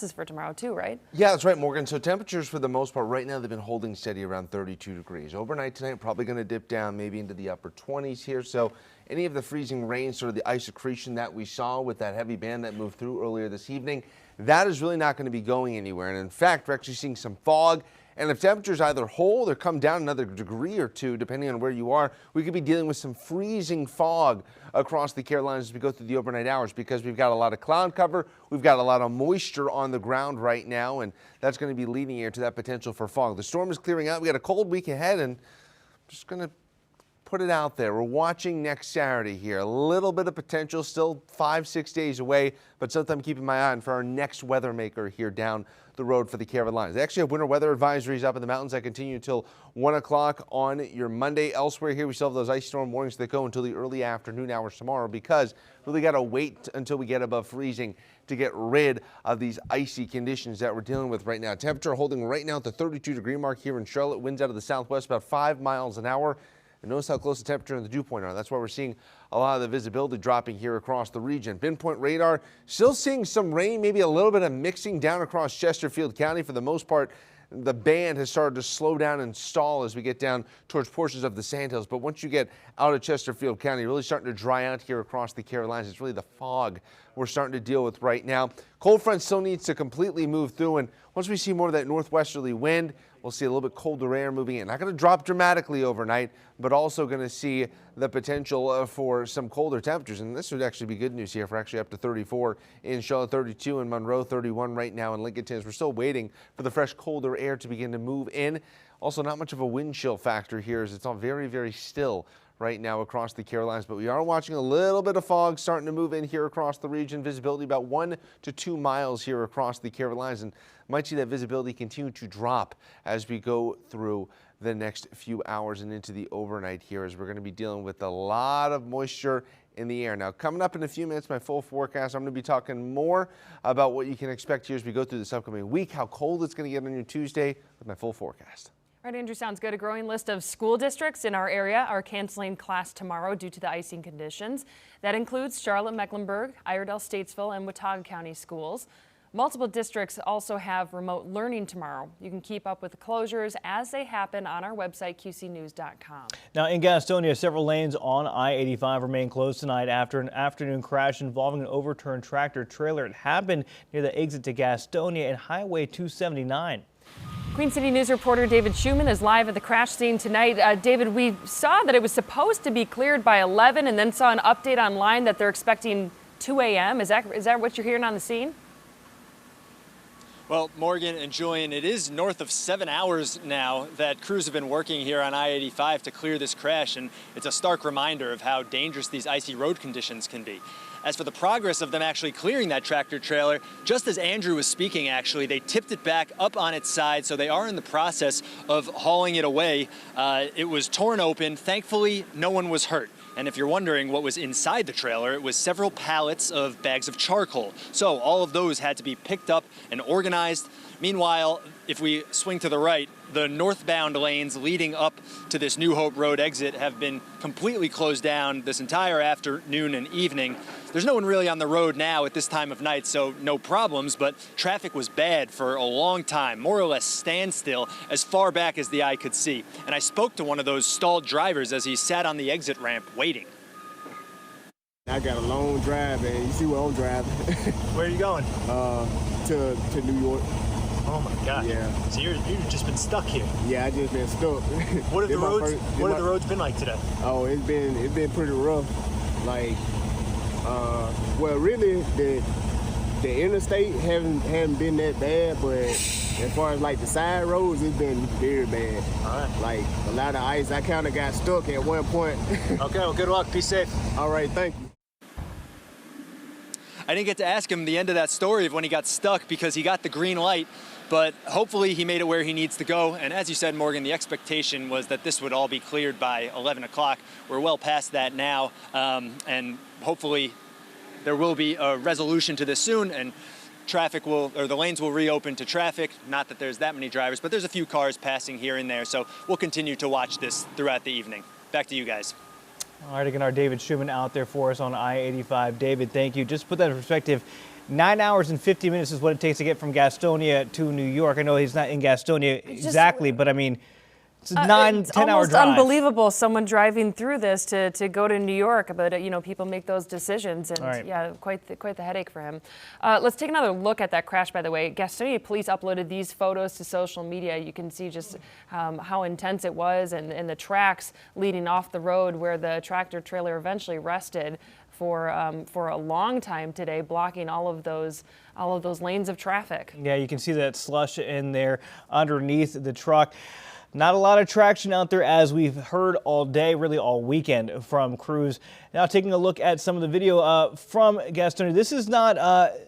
forecasts is for tomorrow too, right? Yeah, that's right, Morgan. So temperatures for the most part right now, they've been holding steady around 32 degrees. Overnight tonight, probably going to dip down maybe into the upper 20s here. So any of the freezing rain, sort of the ice accretion that we saw with that heavy band that moved through earlier this evening, that is really not going to be going anywhere. And in fact, we're actually seeing some fog. And if temperatures either hold or come down another degree or two, depending on where you are, we could be dealing with some freezing fog across the Carolinas as we go through the overnight hours, because we've got a lot of cloud cover. We've got a lot of moisture on the ground right now, and that's going to be leading here to that potential for fog. The storm is clearing out. We got a cold week ahead, and I'm just going to put it out there. We're watching next Saturday here. A little bit of potential, still 5-6 days away, but something I'm keeping my eye on for our next weather maker here down the road for the Carolinas. They actually have winter weather advisories up in the mountains that continue until 1 o'clock on your Monday. Elsewhere here, we still have those ice storm warnings that go until the early afternoon hours tomorrow, because really got to wait until we get above freezing to get rid of these icy conditions that we're dealing with right now. Temperature holding right now at the 32-degree mark here in Charlotte. Winds out of the southwest about 5 miles an hour. And notice how close the temperature and the dew point are. That's why we're seeing a lot of the visibility dropping here across the region. Pinpoint radar still seeing some rain, maybe a little bit of mixing down across Chesterfield County. For the most part, the band has started to slow down and stall as we get down towards portions of the Sandhills. But once you get out of Chesterfield County, really starting to dry out here across the Carolinas. It's really the fog we're starting to deal with right now. Cold front still needs to completely move through, and once we see more of that northwesterly wind, we'll see a little bit colder air moving in. Not going to drop dramatically overnight, but also going to see the potential for some colder temperatures. And this would actually be good news here for actually up to 34 in Charlotte, 32 in Monroe, 31 right now in Lincoln. We're still waiting for the fresh, colder air to begin to move in. Also, not much of a wind chill factor here, as it's all very, very still right now across the Carolinas, but we are watching a little bit of fog starting to move in here across the region. Visibility about 1 to 2 miles here across the Carolinas, and might see that visibility continue to drop as we go through the next few hours and into the overnight here, as we're going to be dealing with a lot of moisture in the air. Now, coming up in a few minutes, my full forecast, I'm going to be talking more about what you can expect here as we go through this upcoming week, how cold it's going to get on your Tuesday with my full forecast. All right, Andrew, sounds good. A growing list of school districts in our area are canceling class tomorrow due to the icing conditions. That includes Charlotte, Mecklenburg, Iredell, Statesville, and Watauga County schools. Multiple districts also have remote learning tomorrow. You can keep up with the closures as they happen on our website, qcnews.com. Now in Gastonia, several lanes on I-85 remain closed tonight after an afternoon crash involving an overturned tractor trailer. It happened near the exit to Gastonia and Highway 279. Queen City News reporter David Schuman is live at the crash scene tonight. David, we saw that it was supposed to be cleared by 11 and then saw an update online that they're expecting 2 a.m. Is that what you're hearing on the scene? Well, Morgan and Julian, it is north of 7 hours now that crews have been working here on I-85 to clear this crash, and it's a stark reminder of how dangerous these icy road conditions can be. As for the progress of them actually clearing that tractor trailer, just as Andrew was speaking, actually, they tipped it back up on its side, so they are in the process of hauling it away. It was torn open. Thankfully, no one was hurt. And if you're wondering what was inside the trailer, it was several pallets of bags of charcoal. So all of those had to be picked up and organized. Meanwhile, if we swing to the right, the northbound lanes leading up to this New Hope Road exit have been completely closed down this entire afternoon and evening. There's no one really on the road now at this time of night, so no problems, but traffic was bad for a long time, more or less standstill as far back as the eye could see. And I spoke to one of those stalled drivers as he sat on the exit ramp waiting. I got a long drive, and you see where I'm driving. Where are you going? To New York. Oh my God. Yeah. So you've just been stuck here. Yeah, I just been stuck. What have the roads been like today? Oh, it's been pretty rough. Like, well, really the interstate haven't been that bad, but as far as like the side roads, it's been very bad. All right. Like a lot of ice. I kind of got stuck at one point. Okay. Well, good luck. Be safe. All right. Thank you. I didn't get to ask him the end of that story of when he got stuck because he got the green light, but hopefully he made it where he needs to go. And as you said, Morgan, the expectation was that this would all be cleared by 11 o'clock. We're well past that now, and hopefully there will be a resolution to this soon, and the lanes will reopen to traffic. Not that there's that many drivers, but there's a few cars passing here and there, so we'll continue to watch this throughout the evening. Back to you guys. All right, again, our David Schuman out there for us on I-85. David, thank you. Just to put that in perspective, 9 hours and 50 minutes is what it takes to get from Gastonia to New York. I know he's not in Gastonia exactly, but I mean, it's a 10-hour drive. Unbelievable, someone driving through this to go to New York, but you know, people make those decisions, and yeah, quite the headache for him. Let's take another look at that crash, by the way. Gastonia police uploaded these photos to social media. You can see just how intense it was, and the tracks leading off the road where the tractor trailer eventually rested for a long time today, blocking all of those lanes of traffic. Yeah, you can see that slush in there underneath the truck. Not a lot of traction out there, as we've heard all day, really all weekend from crews. Now taking a look at some of the video from Gastonia. This is not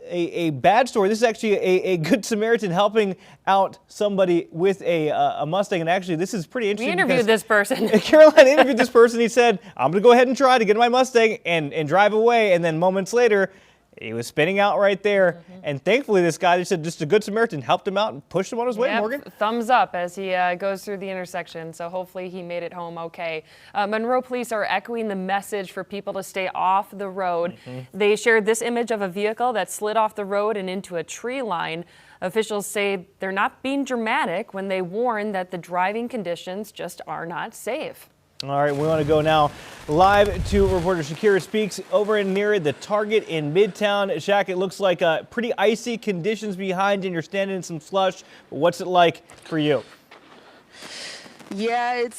a bad story. This is actually a good Samaritan helping out somebody with a Mustang. And actually, this is pretty interesting. We interviewed this person. Caroline interviewed this person. He said, I'm going to go ahead and try to get my Mustang and drive away. And then moments later, he was spinning out right there, and thankfully this guy, they said, just a good Samaritan, helped him out and pushed him on his way, Morgan. Thumbs up as he goes through the intersection, so hopefully he made it home okay. Monroe police are echoing the message for people to stay off the road. They shared this image of a vehicle that slid off the road and into a tree line. Officials say they're not being dramatic when they warn that the driving conditions just are not safe. All right, we want to go now live to reporter Shakira Speaks over near the Target in Midtown. Shaq, it looks like pretty icy conditions behind, and you're standing in some slush. But what's it like for you? Yeah, it's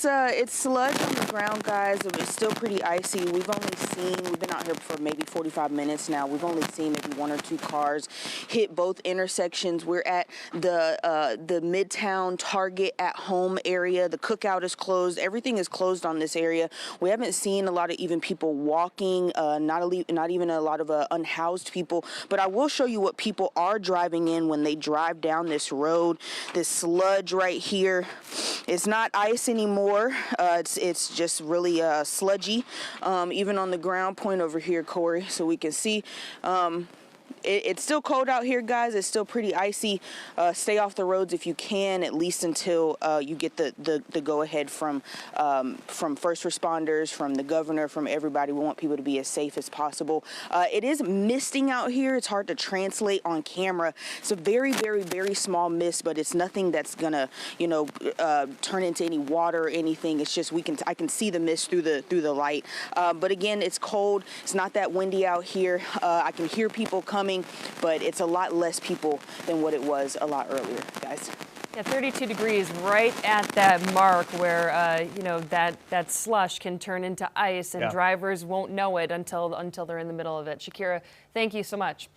sludge on the ground, guys. It's still pretty icy. We've been out here for maybe 45 minutes now. We've only seen maybe 1 or 2 cars hit both intersections. We're at the Midtown Target at home area. The cookout is closed. Everything is closed on this area. We haven't seen a lot of even people walking, not even a lot of unhoused people. But I will show you what people are driving in when they drive down this road. This sludge right here. It's not ice anymore. It's just really sludgy. Even on the ground, point over here, Corey, so we can see. It's still cold out here, guys. It's still pretty icy. Stay off the roads if you can, at least until you get the go-ahead from first responders, from the governor, from everybody. We want people to be as safe as possible. It is misting out here. It's hard to translate on camera. It's a very, very, very small mist, but it's nothing that's gonna, turn into any water or anything. It's just I can see the mist through the light. But again, it's cold. It's not that windy out here. I can hear people coming, but it's a lot less people than what it was a lot earlier, guys. Yeah, 32 degrees right at that mark where, that slush can turn into ice, and drivers won't know it until they're in the middle of it. Shakira, thank you so much.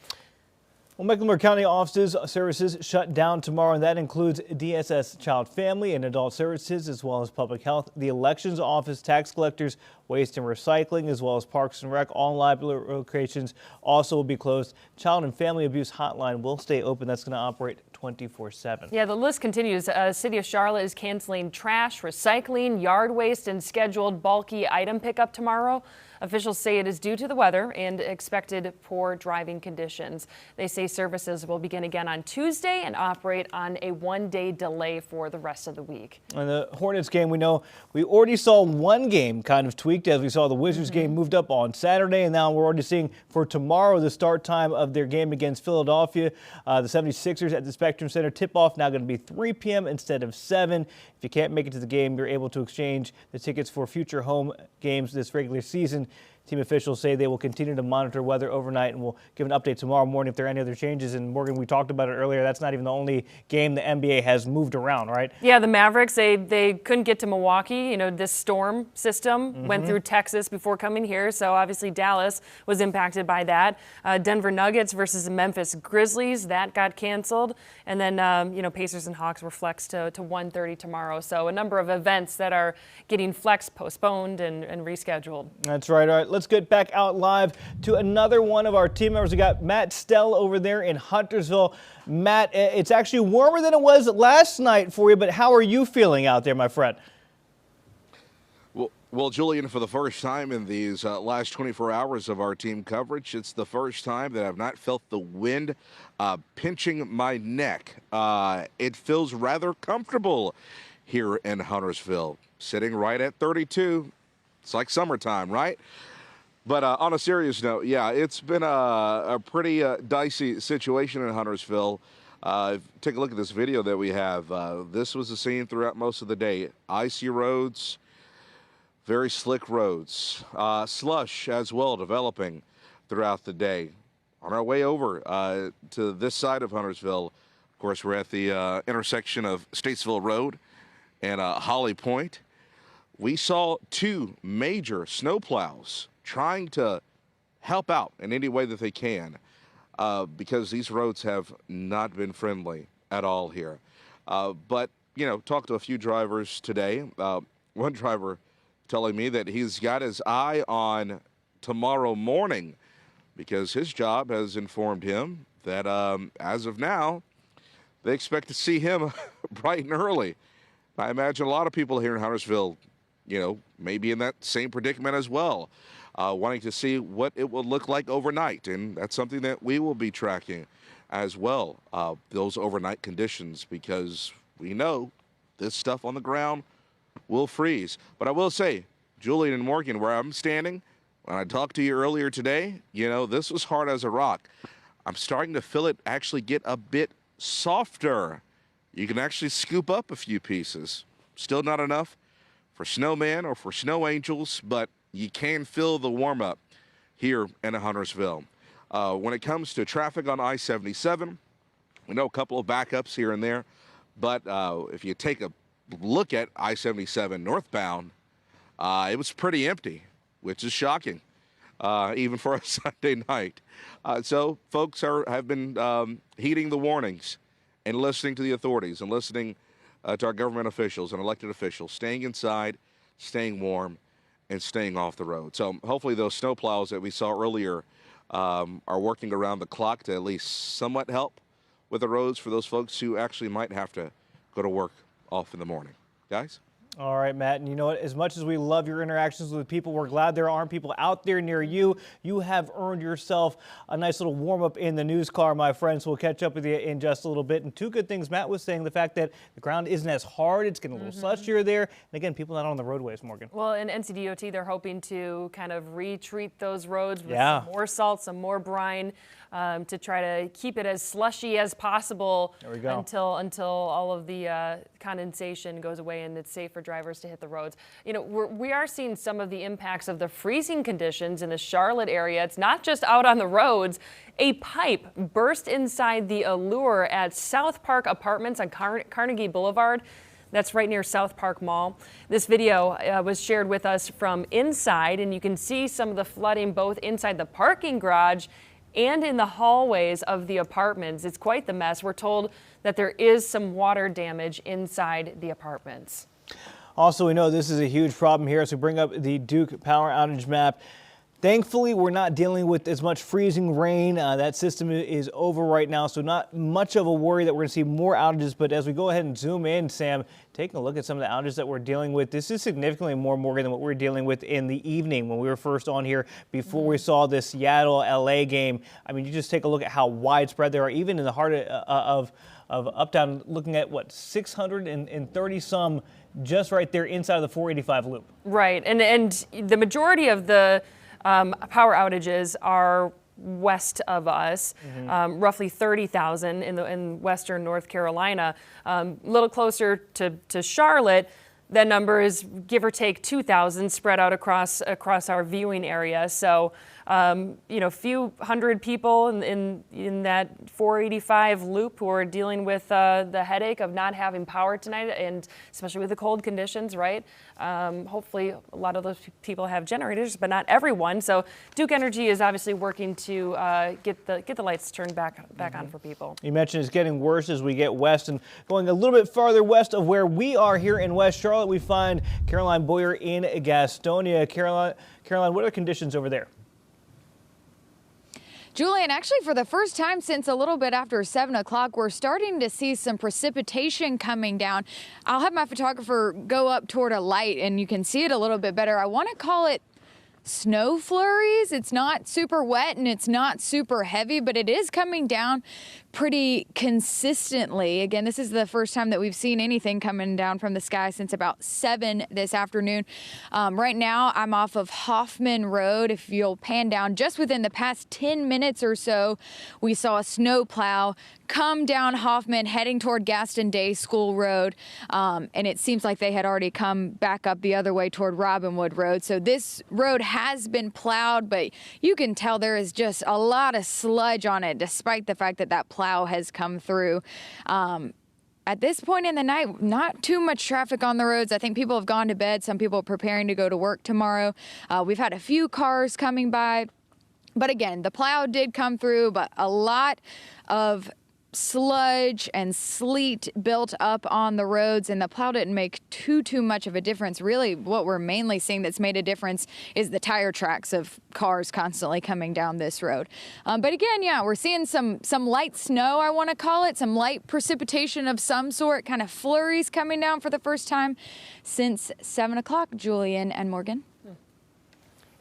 Well, Mecklenburg County offices services shut down tomorrow, and that includes DSS Child Family and Adult Services, as well as Public Health, the Elections Office, Tax Collectors, Waste and Recycling, as well as Parks and Rec. All library locations also will be closed. Child and Family Abuse Hotline will stay open. That's going to operate 24/7. Yeah, the list continues. City of Charlotte is canceling trash, recycling, yard waste, and scheduled bulky item pickup tomorrow. Officials say it is due to the weather and expected poor driving conditions. They say services will begin again on Tuesday and operate on a 1-day delay for the rest of the week. And the Hornets game, we already saw one game kind of tweaked, as we saw the Wizards game moved up on Saturday, and now we're already seeing for tomorrow the start time of their game against Philadelphia. The 76ers at the Spectrum Center. Tip-off now going to be 3 p.m. instead of 7. If you can't make it to the game, you're able to exchange the tickets for future home games this regular season. Team officials say they will continue to monitor weather overnight and will give an update tomorrow morning if there are any other changes. And Morgan, we talked about it earlier. That's not even the only game the NBA has moved around, right? Yeah, the Mavericks, they couldn't get to Milwaukee. This storm system went through Texas before coming here. So obviously Dallas was impacted by that. Denver Nuggets versus the Memphis Grizzlies, that got canceled. And then, Pacers and Hawks were flexed to 1:30 tomorrow. So a number of events that are getting flexed, postponed, and rescheduled. That's right. All right, let's get back out live to another one of our team members. We got Matt Stell over there in Huntersville. Matt, it's actually warmer than it was last night for you, but how are you feeling out there, my friend? Well, Julian, for the first time in these last 24 hours of our team coverage, it's the first time that I've not felt the wind pinching my neck. It feels rather comfortable here in Huntersville, sitting right at 32. It's like summertime, right? But on a serious note, yeah, it's been a pretty dicey situation in Huntersville. Take a look at this video that we have. This was the scene throughout most of the day. Icy roads, very slick roads. Slush as well developing throughout the day. On our way over to this side of Huntersville, of course, we're at the intersection of Statesville Road and Holly Point. We saw two major snowplows trying to help out in any way that they can because these roads have not been friendly at all here. But, you know, talked to a few drivers today. One driver telling me that he's got his eye on tomorrow morning because his job has informed him that as of now, they expect to see him bright and early. I imagine a lot of people here in Huntersville, you know, maybe in that same predicament as well, wanting to see what it will look like overnight. And that's something that we will be tracking as well, those overnight conditions, because we know this stuff on the ground will freeze. But I will say, Julian and Morgan, where I'm standing, when I talked to you earlier today, you know, this was hard as a rock. I'm starting to feel it actually get a bit softer. You can actually scoop up a few pieces. Still not enough for snowman or for snow angels, but you can feel the warm up here in Huntersville. When it comes to traffic on I-77, we know a couple of backups here and there, but if you take a look at I-77 northbound, it was pretty empty, which is shocking, even for a Sunday night. So folks have been heeding the warnings and listening to the authorities and listening to our government officials and elected officials, staying inside, staying warm, and staying off the road. So hopefully those snowplows that we saw earlier are working around the clock to at least somewhat help with the roads for those folks who actually might have to go to work off in the morning. Guys? All right, Matt, and you know what? As much as we love your interactions with people, we're glad there aren't people out there near you. You have earned yourself a nice little warm-up in the news car, my friends. We'll catch up with you in just a little bit. And two good things Matt was saying, the fact that the ground isn't as hard, it's getting a little slushier there. And again, people not on the roadways, Morgan. Well, in NCDOT, they're hoping to kind of retreat those roads with some more salt, some more brine, to try to keep it as slushy as possible until all of the condensation goes away and it's safe for drivers to hit the roads. You know, we are seeing some of the impacts of the freezing conditions in the Charlotte area. It's not just out on the roads. A pipe burst inside the Allure at South Park Apartments on Carnegie Boulevard. That's right near South Park Mall. This video was shared with us from inside, and you can see some of the flooding both inside the parking garage and in the hallways of the apartments. It's quite the mess. We're told that there is some water damage inside the apartments. Also, we know this is a huge problem here as we bring up the Duke power outage map. Thankfully, we're not dealing with as much freezing rain. That system is over right now, so not much of a worry that we're going to see more outages. But as we go ahead and zoom in, Sam, taking a look at some of the outages that we're dealing with, this is significantly more, Morgan, than what we were dealing with in the evening when we were first on here before we saw this Seattle-LA game. I mean, you just take a look at how widespread they are, even in the heart of Uptown, looking at, what, 630 some just right there inside of the 485 loop. Right, and the majority of the power outages are west of us, roughly 30,000 in western North Carolina. A little closer to Charlotte, that number is give or take 2,000 spread out across our viewing area. So, you know, few hundred people in that 485 loop who are dealing with the headache of not having power tonight, and especially with the cold conditions, right? Hopefully a lot of those people have generators, but not everyone. So Duke Energy is obviously working to get the lights turned back on for people. You mentioned it's getting worse as we get west, and going a little bit farther west of where we are here in West Charlotte, we find Caroline Boyer in Gastonia. Caroline, what are the conditions over there? Julian, actually for the first time since a little bit after 7 o'clock, we're starting to see some precipitation coming down. I'll have my photographer go up toward a light and you can see it a little bit better. I want to call it snow flurries. It's not super wet and it's not super heavy, but it is coming down pretty consistently. Again, this is the first time that we've seen anything coming down from the sky since about 7 this afternoon. Right now, I'm off of Hoffman Road. If you'll pan down, just within the past 10 minutes or so, we saw a snow plow come down Hoffman heading toward Gaston Day School Road. And it seems like they had already come back up the other way toward Robinwood Road. So this road has been plowed, but you can tell there is just a lot of sludge on it, despite the fact that that plow has come through. At this point in the night, not too much traffic on the roads. I think people have gone to bed. Some people are preparing to go to work tomorrow. We've had a few cars coming by. But again, the plow did come through, but a lot of sludge and sleet built up on the roads, and the plow didn't make too much of a difference. Really, what we're mainly seeing that's made a difference is the tire tracks of cars constantly coming down this road. But again, yeah, we're seeing some light snow, I want to call it, some light precipitation of some sort, kind of flurries coming down for the first time since 7 o'clock. Julian and Morgan.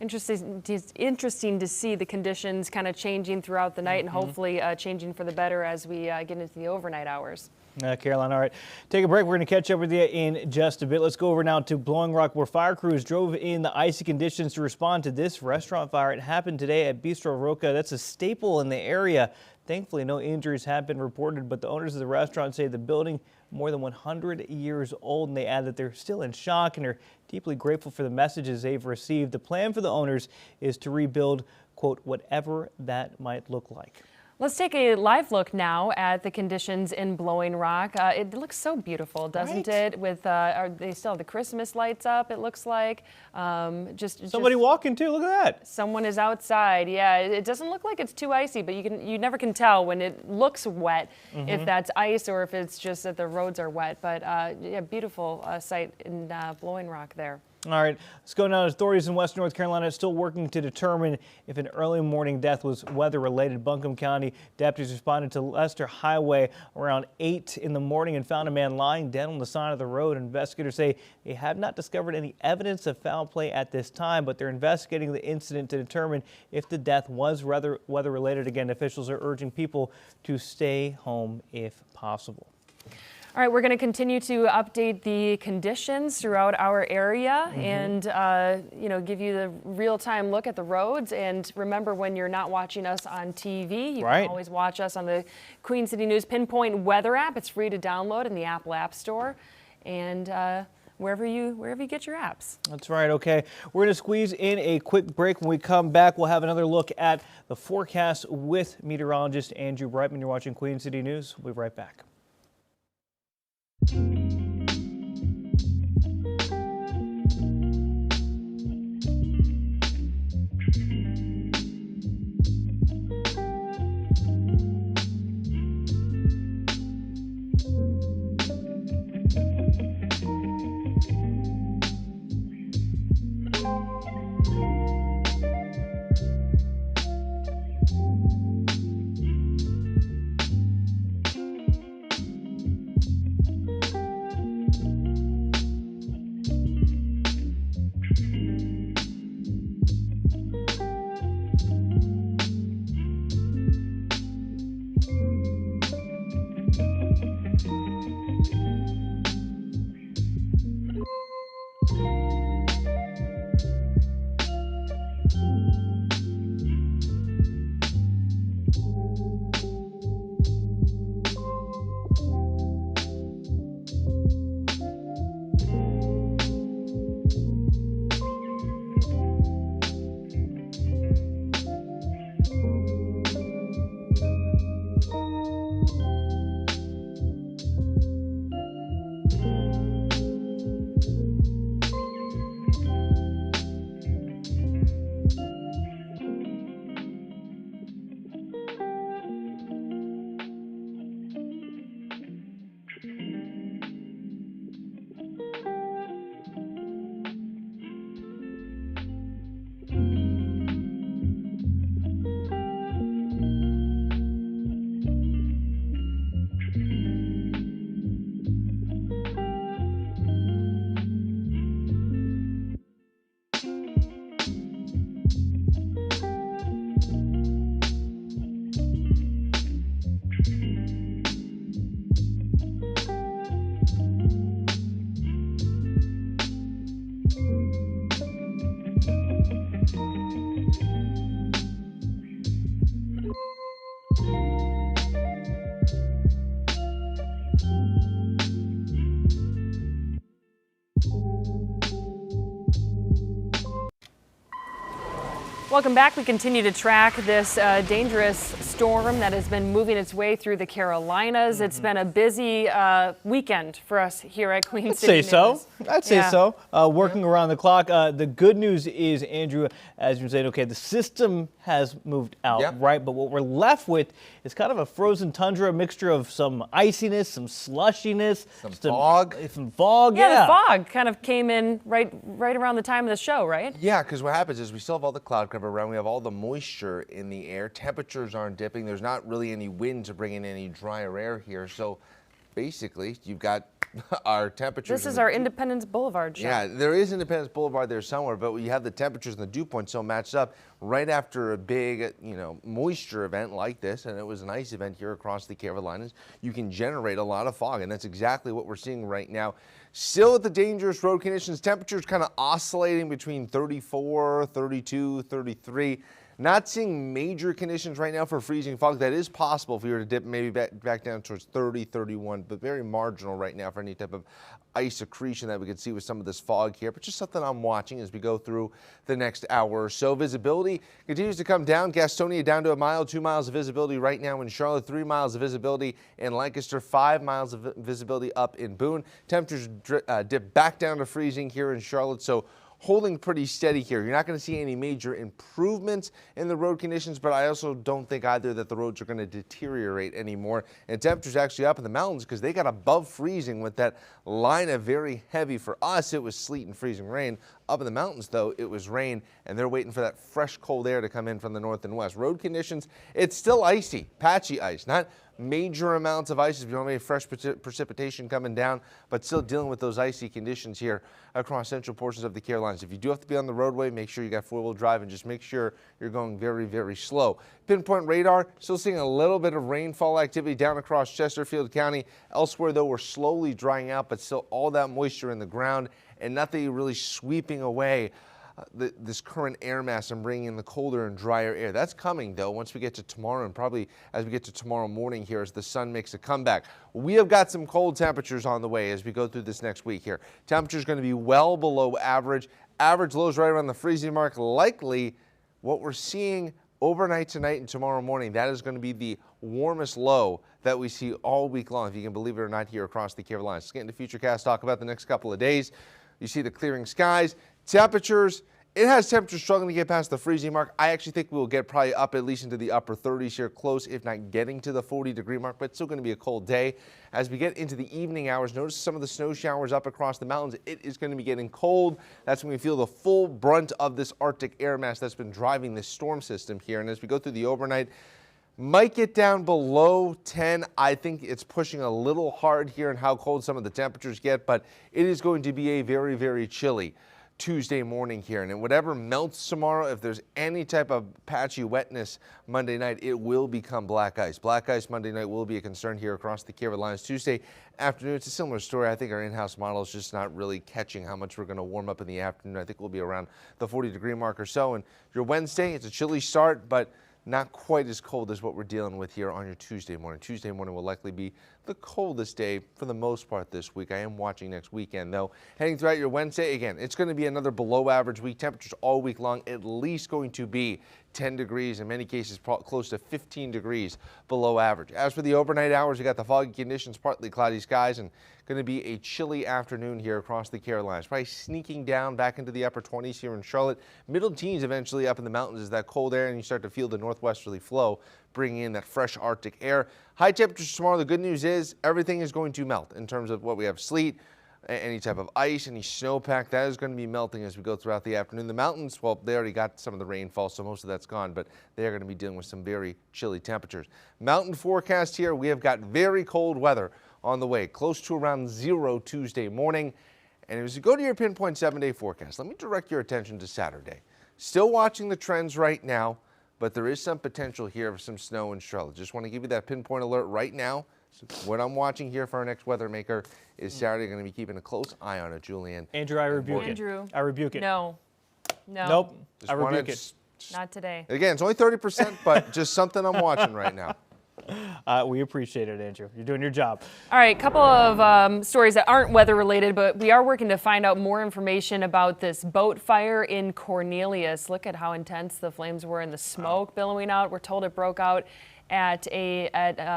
Interesting to see the conditions kind of changing throughout the night and hopefully changing for the better as we get into the overnight hours. Caroline, all right. Take a break. We're going to catch up with you in just a bit. Let's go over now to Blowing Rock, where fire crews drove in the icy conditions to respond to this restaurant fire. It happened today at Bistro Roca. That's a staple in the area. Thankfully, no injuries have been reported, but the owners of the restaurant say the building more than 100 years old, and they add that they're still in shock and are deeply grateful for the messages they've received. The plan for the owners is to rebuild, quote, whatever that might look like. Let's take a live look now at the conditions in Blowing Rock. It looks so beautiful, doesn't it? With they still have the Christmas lights up, it looks like. Somebody walking too, look at that. Someone is outside, yeah. It doesn't look like it's too icy, but you never can tell when it looks wet if that's ice or if it's just that the roads are wet. But yeah, beautiful sight in Blowing Rock there. All right, let's go now. Authorities in Western North Carolina are still working to determine if an early morning death was weather-related. Buncombe County deputies responded to Lester Highway around 8 in the morning and found a man lying dead on the side of the road. Investigators say they have not discovered any evidence of foul play at this time, but they're investigating the incident to determine if the death was weather-related. Again, officials are urging people to stay home if possible. All right, we're going to continue to update the conditions throughout our area and, give you the real-time look at the roads. And remember, when you're not watching us on TV, you can always watch us on the Queen City News Pinpoint Weather app. It's free to download in the Apple App Store and wherever you get your apps. That's right. Okay, we're going to squeeze in a quick break. When we come back, we'll have another look at the forecast with meteorologist Andrew Brightman. You're watching Queen City News. We'll be right back. Welcome back. We continue to track this dangerous storm that has been moving its way through the Carolinas. It's been a busy weekend for us here at Queen City News. I'd say so. Working around the clock. The good news is, Andrew, as you said, okay, the system has moved out, right? But what we're left with is kind of a frozen tundra, a mixture of some iciness, some slushiness, some fog. Some fog, Yeah, the fog kind of came in right around the time of the show, right? Yeah, because what happens is we still have all the cloud cover around. We have all the moisture in the air. Temperatures aren't dipping. There's not really any wind to bring in any drier air here. So basically, you've got our temperatures. This is our Independence Boulevard show. Yeah, there is Independence Boulevard there somewhere, but you have the temperatures and the dew points so matched up right after a big, moisture event like this, and it was an ice event here across the Carolinas. You can generate a lot of fog, and that's exactly what we're seeing right now. Still at the dangerous road conditions, temperatures kind of oscillating between 34, 32, 33. Not seeing major conditions right now for freezing fog. That is possible if we were to dip maybe back down towards 30, 31, but very marginal right now for any type of ice accretion that we could see with some of this fog here. But just something I'm watching as we go through the next hour or so. Visibility continues to come down. Gastonia down to 1 mile, 2 miles of visibility right now in Charlotte, 3 miles of visibility in Lancaster, 5 miles of visibility up in Boone. Temperatures dip back down to freezing here in Charlotte. So holding pretty steady here. You're not going to see any major improvements in the road conditions, but I also don't think either that the roads are going to deteriorate anymore. And temperatures actually up in the mountains because they got above freezing with that line of very heavy. For us, it was sleet and freezing rain. Up in the mountains, though, it was rain, and they're waiting for that fresh, cold air to come in from the north and west. Road conditions, it's still icy, patchy ice, not major amounts of ice. We don't have any fresh precipitation coming down, but still dealing with those icy conditions here across central portions of the Carolinas. If you do have to be on the roadway, make sure you got four-wheel drive and just make sure you're going very, very slow. Pinpoint radar, still seeing a little bit of rainfall activity down across Chesterfield County. Elsewhere, though, we're slowly drying out, but still all that moisture in the ground and nothing really sweeping away this current air mass and bringing in the colder and drier air. That's coming, though, once we get to tomorrow and probably as we get to tomorrow morning here as the sun makes a comeback. We have got some cold temperatures on the way as we go through this next week here. Temperatures going to be well below average. Average lows right around the freezing mark. Likely what we're seeing overnight tonight and tomorrow morning, that is going to be the warmest low that we see all week long, if you can believe it or not, here across the Carolinas. Let's get into Futurecast, talk about the next couple of days. You see the clearing skies. Temperatures, it has temperatures struggling to get past the freezing mark. I actually think we'll get probably up at least into the upper 30s here, close if not getting to the 40-degree mark, but it's still going to be a cold day. As we get into the evening hours, notice some of the snow showers up across the mountains. It is going to be getting cold. That's when we feel the full brunt of this Arctic air mass that's been driving this storm system here. And as we go through the overnight, might get down below 10. I think it's pushing a little hard here in how cold some of the temperatures get, but it is going to be a very, very chilly Tuesday morning here. And whatever melts tomorrow, if there's any type of patchy wetness Monday night, it will become black ice. Black ice Monday night will be a concern here across the Carolinas. Tuesday afternoon, it's a similar story. I think our in-house model is just not really catching how much we're going to warm up in the afternoon. I think we'll be around the 40-degree mark or so. And your Wednesday, it's a chilly start, but not quite as cold as what we're dealing with here on your Tuesday morning. Tuesday morning will likely be the coldest day for the most part this week. I am watching next weekend, though. Heading throughout your Wednesday, again, it's going to be another below average week. Temperatures all week long, at least going to be 10 degrees, in many cases close to 15 degrees below average. As for the overnight hours, you got the foggy conditions, partly cloudy skies, and going to be a chilly afternoon here across the Carolinas. Probably sneaking down back into the upper 20s here in Charlotte. Middle teens eventually up in the mountains as that cold air and you start to feel the northwesterly flow bringing in that fresh Arctic air. High temperatures tomorrow. The good news is everything is going to melt in terms of what we have: sleet, any type of ice, any snowpack. That is going to be melting as we go throughout the afternoon. The mountains, well, they already got some of the rainfall, so most of that's gone, but they are going to be dealing with some very chilly temperatures. Mountain forecast here, we have got very cold weather on the way, close to around 0 Tuesday morning. And as you go to your pinpoint 7-day forecast, let me direct your attention to Saturday. Still watching the trends right now, but there is some potential here of some snow in Charlotte. Just want to give you that pinpoint alert right now. So what I'm watching here for our next weather maker is Saturday. Going to be keeping a close eye on it, Julian. Andrew, I rebuke it. Andrew. I rebuke it. No. Nope. Just I rebuke wanted it. Not today. Again, it's only 30%, but just something I'm watching right now. We appreciate it, Andrew. You're doing your job. All right, couple of stories that aren't weather related, but we are working to find out more information about this boat fire in Cornelius. Look at how intense the flames were and the smoke billowing out. We're told it broke out at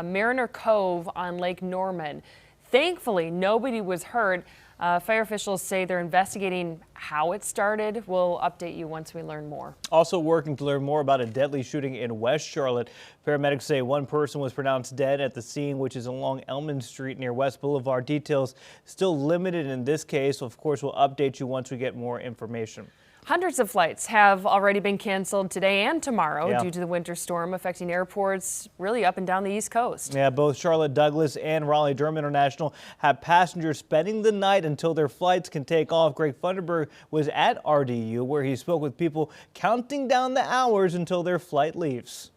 Mariner Cove on Lake Norman. Thankfully, nobody was hurt. Fire officials say they're investigating how it started. We'll update you once we learn more. Also working to learn more about a deadly shooting in West Charlotte. Paramedics say one person was pronounced dead at the scene, which is along Elman Street near West Boulevard. Details still limited in this case. So of course, we'll update you once we get more information. Hundreds of flights have already been canceled today and tomorrow due to the winter storm affecting airports really up and down the East Coast. Yeah, both Charlotte Douglas and Raleigh-Durham International have passengers spending the night until their flights can take off. Greg Funderburg was at RDU where he spoke with people counting down the hours until their flight leaves.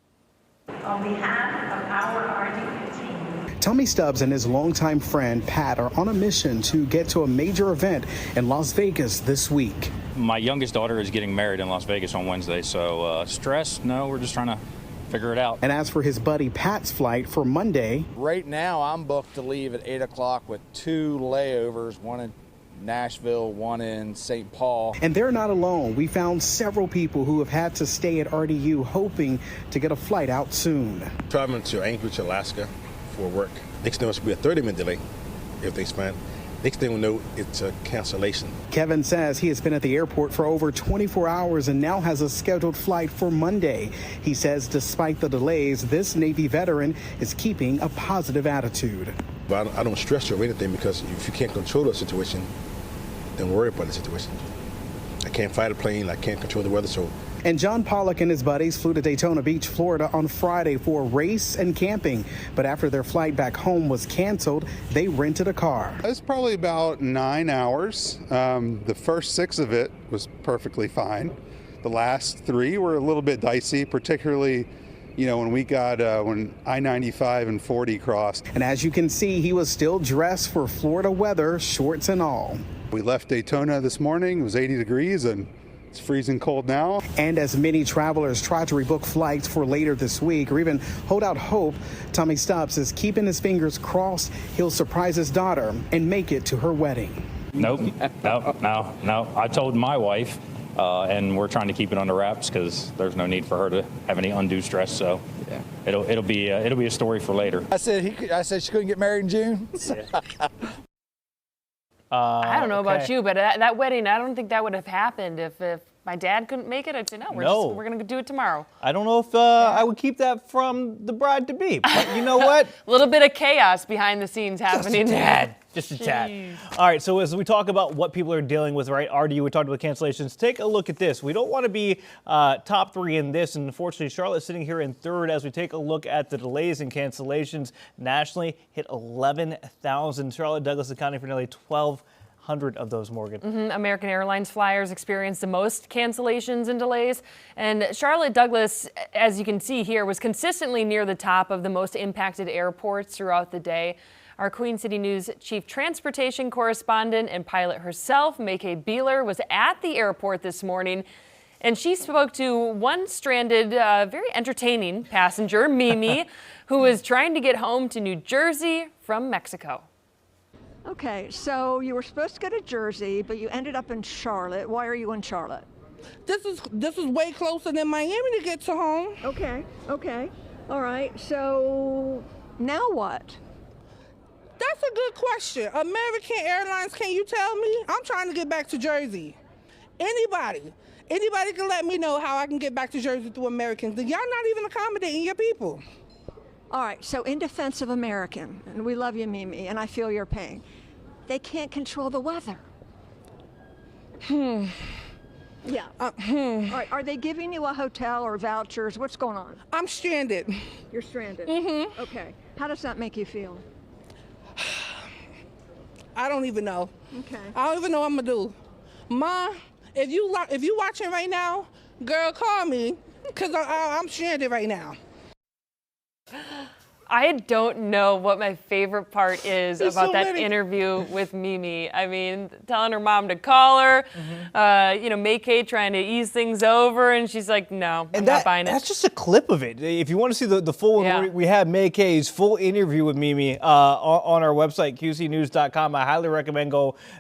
On behalf of our RDU team, Tommy Stubbs and his longtime friend Pat are on a mission to get to a major event in Las Vegas this week. My youngest daughter is getting married in Las Vegas on Wednesday, so stress? No, we're just trying to figure it out. And as for his buddy Pat's flight for Monday, right now I'm booked to leave at 8 o'clock with 2 layovers, one in Nashville, one in St. Paul. And they're not alone. We found several people who have had to stay at RDU hoping to get a flight out soon. Traveling to Anchorage, Alaska for work. Next thing will be a 30-minute delay if they spend. Next thing we know, it's a cancellation. Kevin says he has been at the airport for over 24 hours and now has a scheduled flight for Monday. He says despite the delays, this Navy veteran is keeping a positive attitude. But I don't stress or anything because if you can't control the situation, then worry about the situation. I can't fly the plane, I can't control the weather, so. And John Pollock and his buddies flew to Daytona Beach, Florida on Friday for a race and camping. But after their flight back home was canceled, they rented a car. It's probably about 9 hours. The first 6 of it was perfectly fine. The last 3 were a little bit dicey, particularly when we got when I-95 and 40 crossed. And as you can see, he was still dressed for Florida weather, shorts and all. We left Daytona this morning. It was 80 degrees and it's freezing cold now. And as many travelers try to rebook flights for later this week or even hold out hope, Tommy Stubbs is keeping his fingers crossed he'll surprise his daughter and make it to her wedding. Nope. No. I told my wife, and we're trying to keep it under wraps because there's no need for her to have any undue stress. So it'll be a story for later. I said she couldn't get married in June. I don't know about you, but that wedding, I don't think that would have happened if my dad couldn't make it. I'd say, no, we're going to do it tomorrow. I don't know if I would keep that from the bride-to-be, but you know what? A little bit of chaos behind the scenes happening. Just a tad. All right, so as we talk about what people are dealing with, right, RDU, we talked about cancellations. Take a look at this. We don't want to be top 3 in this, and unfortunately, Charlotte's sitting here in 3rd as we take a look at the delays and cancellations nationally. Hit 11,000. Charlotte Douglas accounting for nearly 1,200 of those, Morgan. American Airlines flyers experienced the most cancellations and delays. And Charlotte Douglas, as you can see here, was consistently near the top of the most impacted airports throughout the day. Our Queen City News chief transportation correspondent and pilot herself, Maykay Beeler, was at the airport this morning, and she spoke to one stranded, very entertaining passenger, Mimi, who was trying to get home to New Jersey from Mexico. Okay, so you were supposed to go to Jersey, but you ended up in Charlotte. Why are you in Charlotte? This is way closer than Miami to get to home. Okay. All right, so now what? That's a good question. American Airlines, can you tell me? I'm trying to get back to Jersey. Anybody can let me know how I can get back to Jersey through Americans. Y'all not even accommodating your people. All right, so in defense of American, and we love you, Mimi, and I feel your pain, they can't control the weather. Yeah. All right, are they giving you a hotel or vouchers? What's going on? I'm stranded. You're stranded? Okay. How does that make you feel? I don't even know. Okay. I don't even know what I'm gonna do. Ma, if you watching right now, girl, call me, because I'm stranded right now. I don't know what my favorite part is There's about so that many. interview with Mimi. I mean, telling her mom to call her, May-Kay trying to ease things over, and she's like, no, I'm not buying it. That's just a clip of it. If you want to see the full one, Yeah. we have May-Kay's full interview with Mimi on our website, qcnews.com. I highly recommend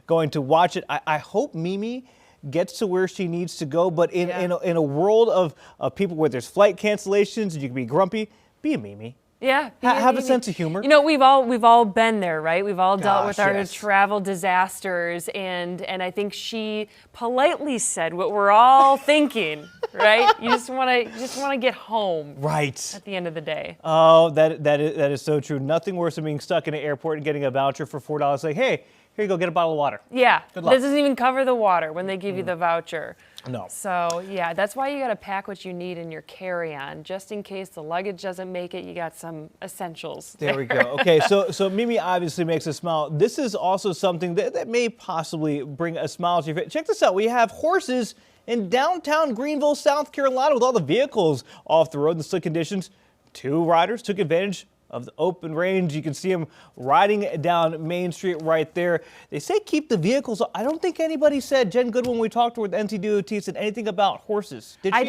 going to watch it. I hope Mimi gets to where she needs to go, but in a world of people where there's flight cancellations and you can be grumpy, be a Mimi. Yeah. Have a sense of humor. You know, we've all been there, right? We've all dealt with Gosh, our yes. travel disasters, and I think she politely said what we're all thinking, right? You just want to get home. Right. At the end of the day. Oh, that is so true. Nothing worse than being stuck in an airport and getting a voucher for $4. Like, hey, here you go, get a bottle of water. Yeah. Good luck. This doesn't even cover the water when they give you the voucher. No. So, yeah, that's why you got to pack what you need in your carry-on. Just in case the luggage doesn't make it, you got some essentials. There we go. Okay, so Mimi obviously makes us smile. This is also something that may possibly bring a smile to your face. Check this out. We have horses in downtown Greenville, South Carolina, with all the vehicles off the road in the slick conditions. 2 riders took advantage of the open range. You can see them riding down Main Street right there. They say keep the vehicles. I don't think anybody said, Jen Goodwin, when we talked to her with NCDOT, said anything about horses. Did she? I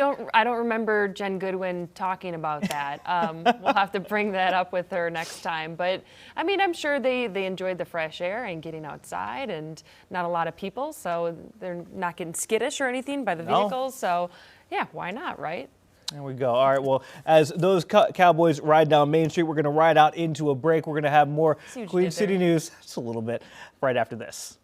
don't remember Jen Goodwin talking about that. We'll have to bring that up with her next time. But I mean, I'm sure they enjoyed the fresh air and getting outside, and not a lot of people, so they're not getting skittish or anything by the vehicles. So yeah, why not, right? There we go. All right, well, as those Cowboys ride down Main Street, we're going to ride out into a break. We're going to have more See what you Queen did City there. news, just a little bit, right after this.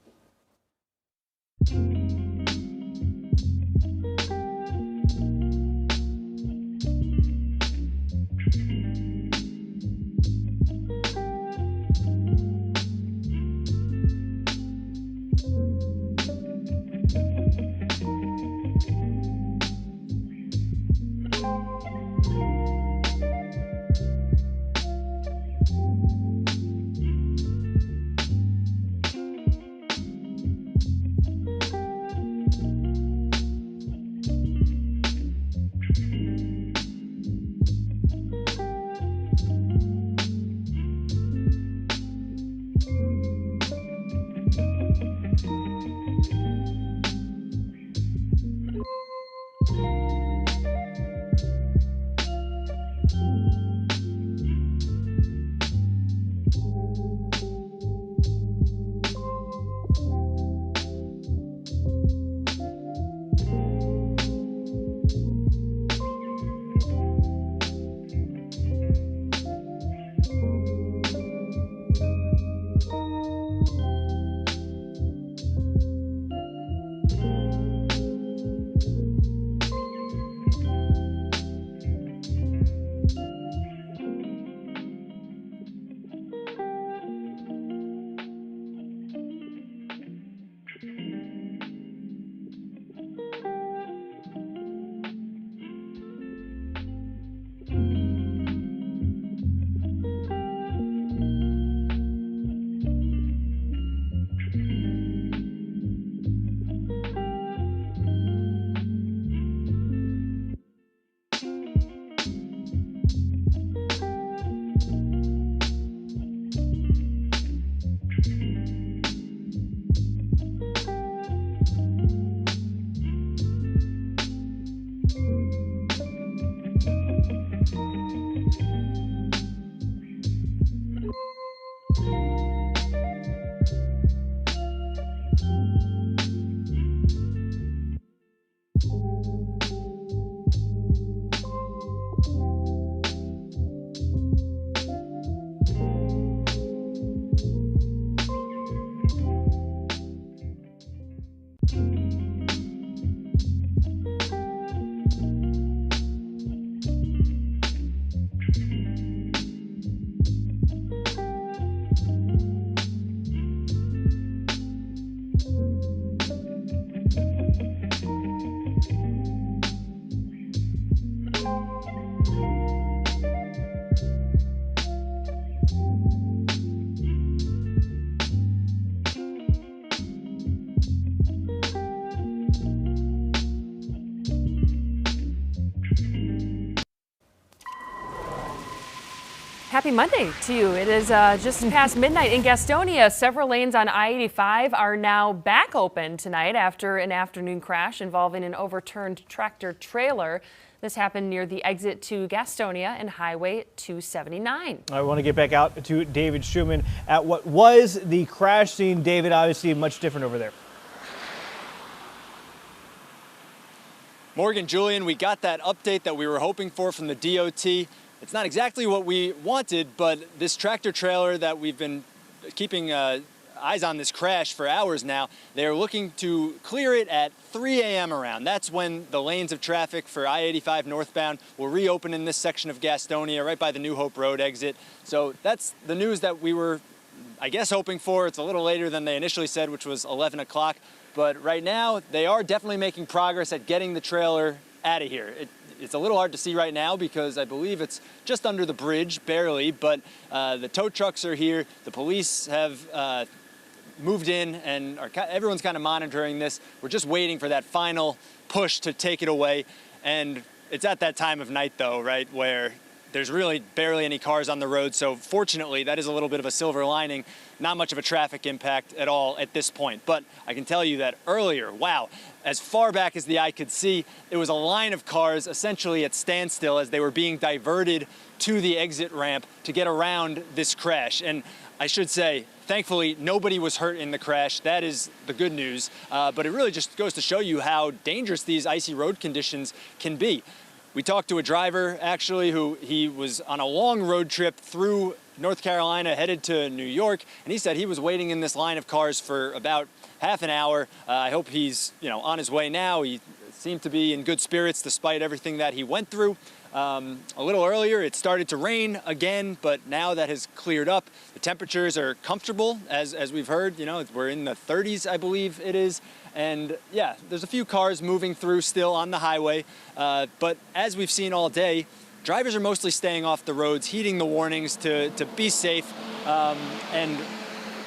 happy Monday to you. It is just past midnight in Gastonia. Several lanes on I-85 are now back open tonight after an afternoon crash involving an overturned tractor trailer. This happened near the exit to Gastonia and Highway 279. I want to get back out to David Schuman at what was the crash scene. David, obviously much different over there. Morgan, Julian, we got that update that we were hoping for from the DOT. It's not exactly what we wanted, but this tractor trailer that we've been keeping eyes on this crash for hours now, they're looking to clear it at 3 a.m. around. That's when the lanes of traffic for I-85 northbound will reopen in this section of Gastonia, right by the New Hope Road exit. So that's the news that we were, I guess, hoping for. It's a little later than they initially said, which was 11 o'clock. But right now, they are definitely making progress at getting the trailer out of here. It's a little hard to see right now because I believe it's just under the bridge, barely, but the tow trucks are here. The police have moved in and everyone's kind of monitoring this. We're just waiting for that final push to take it away. And it's at that time of night though, right, where there's really barely any cars on the road. So fortunately, that is a little bit of a silver lining. Not much of a traffic impact at all at this point. But I can tell you that earlier, wow, as far back as the eye could see, it was a line of cars essentially at standstill as they were being diverted to the exit ramp to get around this crash. And I should say, thankfully, nobody was hurt in the crash. That is the good news. But it really just goes to show you how dangerous these icy road conditions can be. We talked to a driver, actually, he was on a long road trip through North Carolina, headed to New York, and he said he was waiting in this line of cars for about half an hour. I hope he's, on his way now. He seemed to be in good spirits despite everything that he went through. A little earlier, it started to rain again, but now that has cleared up. The temperatures are comfortable, as we've heard. We're in the 30s, I believe it is. And yeah, there's a few cars moving through still on the highway. But as we've seen all day, drivers are mostly staying off the roads, heeding the warnings to be safe. And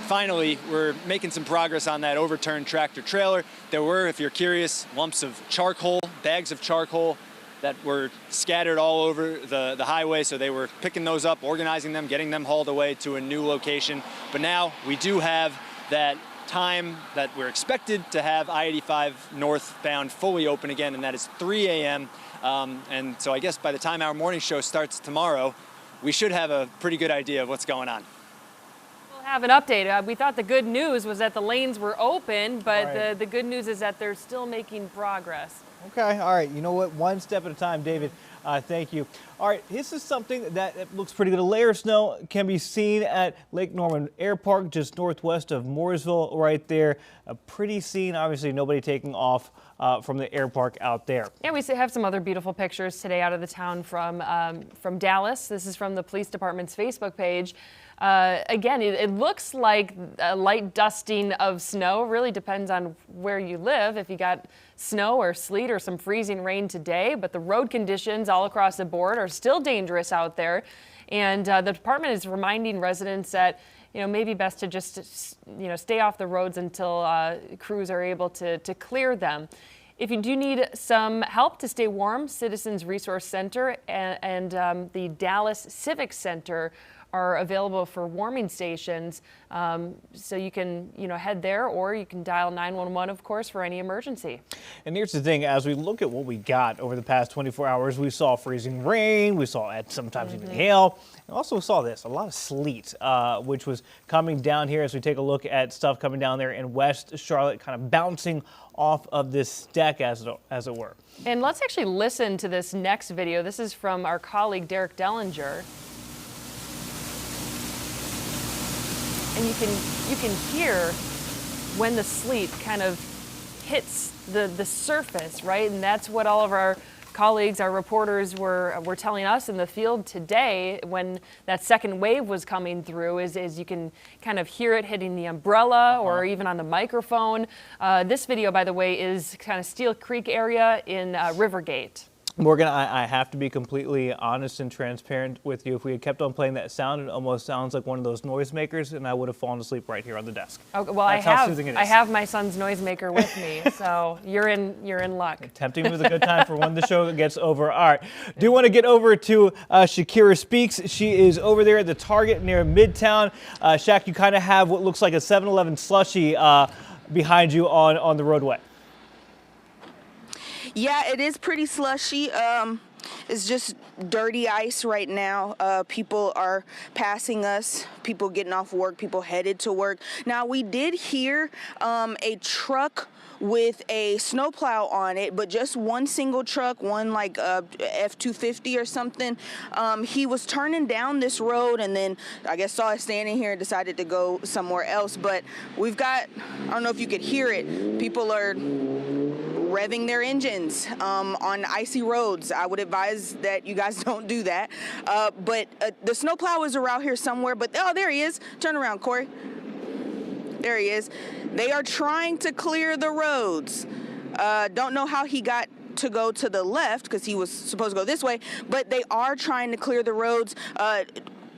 finally, we're making some progress on that overturned tractor trailer. There were, if you're curious, lumps of charcoal, bags of charcoal that were scattered all over the highway. So they were picking those up, organizing them, getting them hauled away to a new location. But now we do have that time that we're expected to have I-85 northbound fully open again, and that is 3 a.m. And so I guess by the time our morning show starts tomorrow, we should have a pretty good idea of what's going on. We'll have an update. We thought the good news was that the lanes were open, but Right. the good news is that they're still making progress. Okay, all right. You know what? One step at a time, David. Thank you. All right, this is something that looks pretty good. A layer of snow can be seen at Lake Norman Air Park, just northwest of Mooresville, right there. A pretty scene. Obviously, nobody taking off from the air park out there. Yeah, we have some other beautiful pictures today out of the town from Dallas. This is from the police department's Facebook page. Again, it looks like a light dusting of snow. Really depends on where you live, if you got snow or sleet or some freezing rain today, but the road conditions all across the board are still dangerous out there. And the department is reminding residents that maybe best to just stay off the roads until crews are able to clear them. If you do need some help to stay warm, Citizens Resource Center and the Dallas Civic Center are available for warming stations. So you can, head there, or you can dial 911, of course, for any emergency. And here's the thing, as we look at what we got over the past 24 hours, we saw freezing rain, we saw sometimes even hail, and also saw this, a lot of sleet, which was coming down here as we take a look at stuff coming down there in West Charlotte, kind of bouncing off of this deck, as it were. And let's actually listen to this next video. This is from our colleague, Derek Dellinger. And you can hear when the sleet kind of hits the surface, right? And that's what all of our colleagues, our reporters were telling us in the field today when that second wave was coming through is you can kind of hear it hitting the umbrella or even on the microphone. This video, by the way, is kind of Steel Creek area in Rivergate. Morgan, I have to be completely honest and transparent with you. If we had kept on playing that sound, it almost sounds like one of those noisemakers, and I would have fallen asleep right here on the desk. Okay, well, That's how soothing it is. I have my son's noisemaker with me, so you're in luck. Tempting with a good time for when the show gets over. All right, do want to get over to Shakira Speaks. She is over there at the Target near Midtown. Shaq, you kind of have what looks like a 7-Eleven slushie behind you on the roadway. Yeah, it is pretty slushy. It's just dirty ice right now. People are passing us, people getting off work, people headed to work. Now, we did hear a truck with a snowplow on it, but just one single truck, one like F-250 or something. He was turning down this road and then I guess saw us standing here and decided to go somewhere else. But we've got, I don't know if you could hear it, people are revving their engines on icy roads. I would advise that you guys don't do that. But the snowplow is around here somewhere, but oh, there he is. Turn around, Corey. There he is. They are trying to clear the roads. Don't know how he got to go to the left because he was supposed to go this way, but they are trying to clear the roads.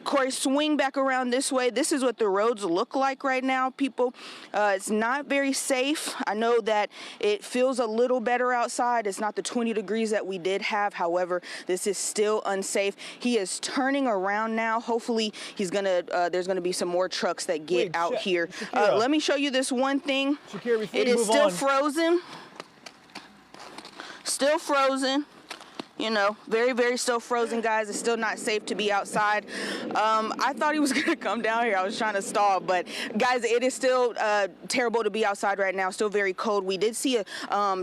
Corey, swing back around this way. This is what the roads look like right now, people. It's not very safe. I know that it feels a little better outside. It's not the 20 degrees that we did have. However, this is still unsafe. He is turning around now. Hopefully, he's gonna. There's gonna be some more trucks that get out here. Let me show you this one thing. Shakira, it is still frozen. Still frozen. You know, very, very still frozen, guys. It's still not safe to be outside. I thought he was going to come down here. I was trying to stall. But, guys, it is still terrible to be outside right now. Still very cold. We did see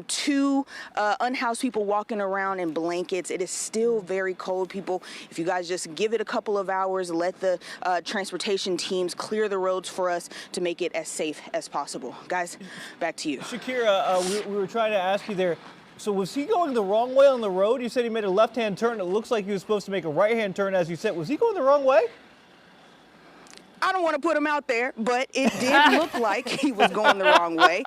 two unhoused people walking around in blankets. It is still very cold, people. If you guys just give it a couple of hours, let the transportation teams clear the roads for us to make it as safe as possible. Guys, back to you. Shakira, we were trying to ask you there. So was he going the wrong way on the road? You said he made a left-hand turn. It looks like he was supposed to make a right-hand turn, as you said. Was he going the wrong way? I don't want to put him out there, but it did look like he was going the wrong way.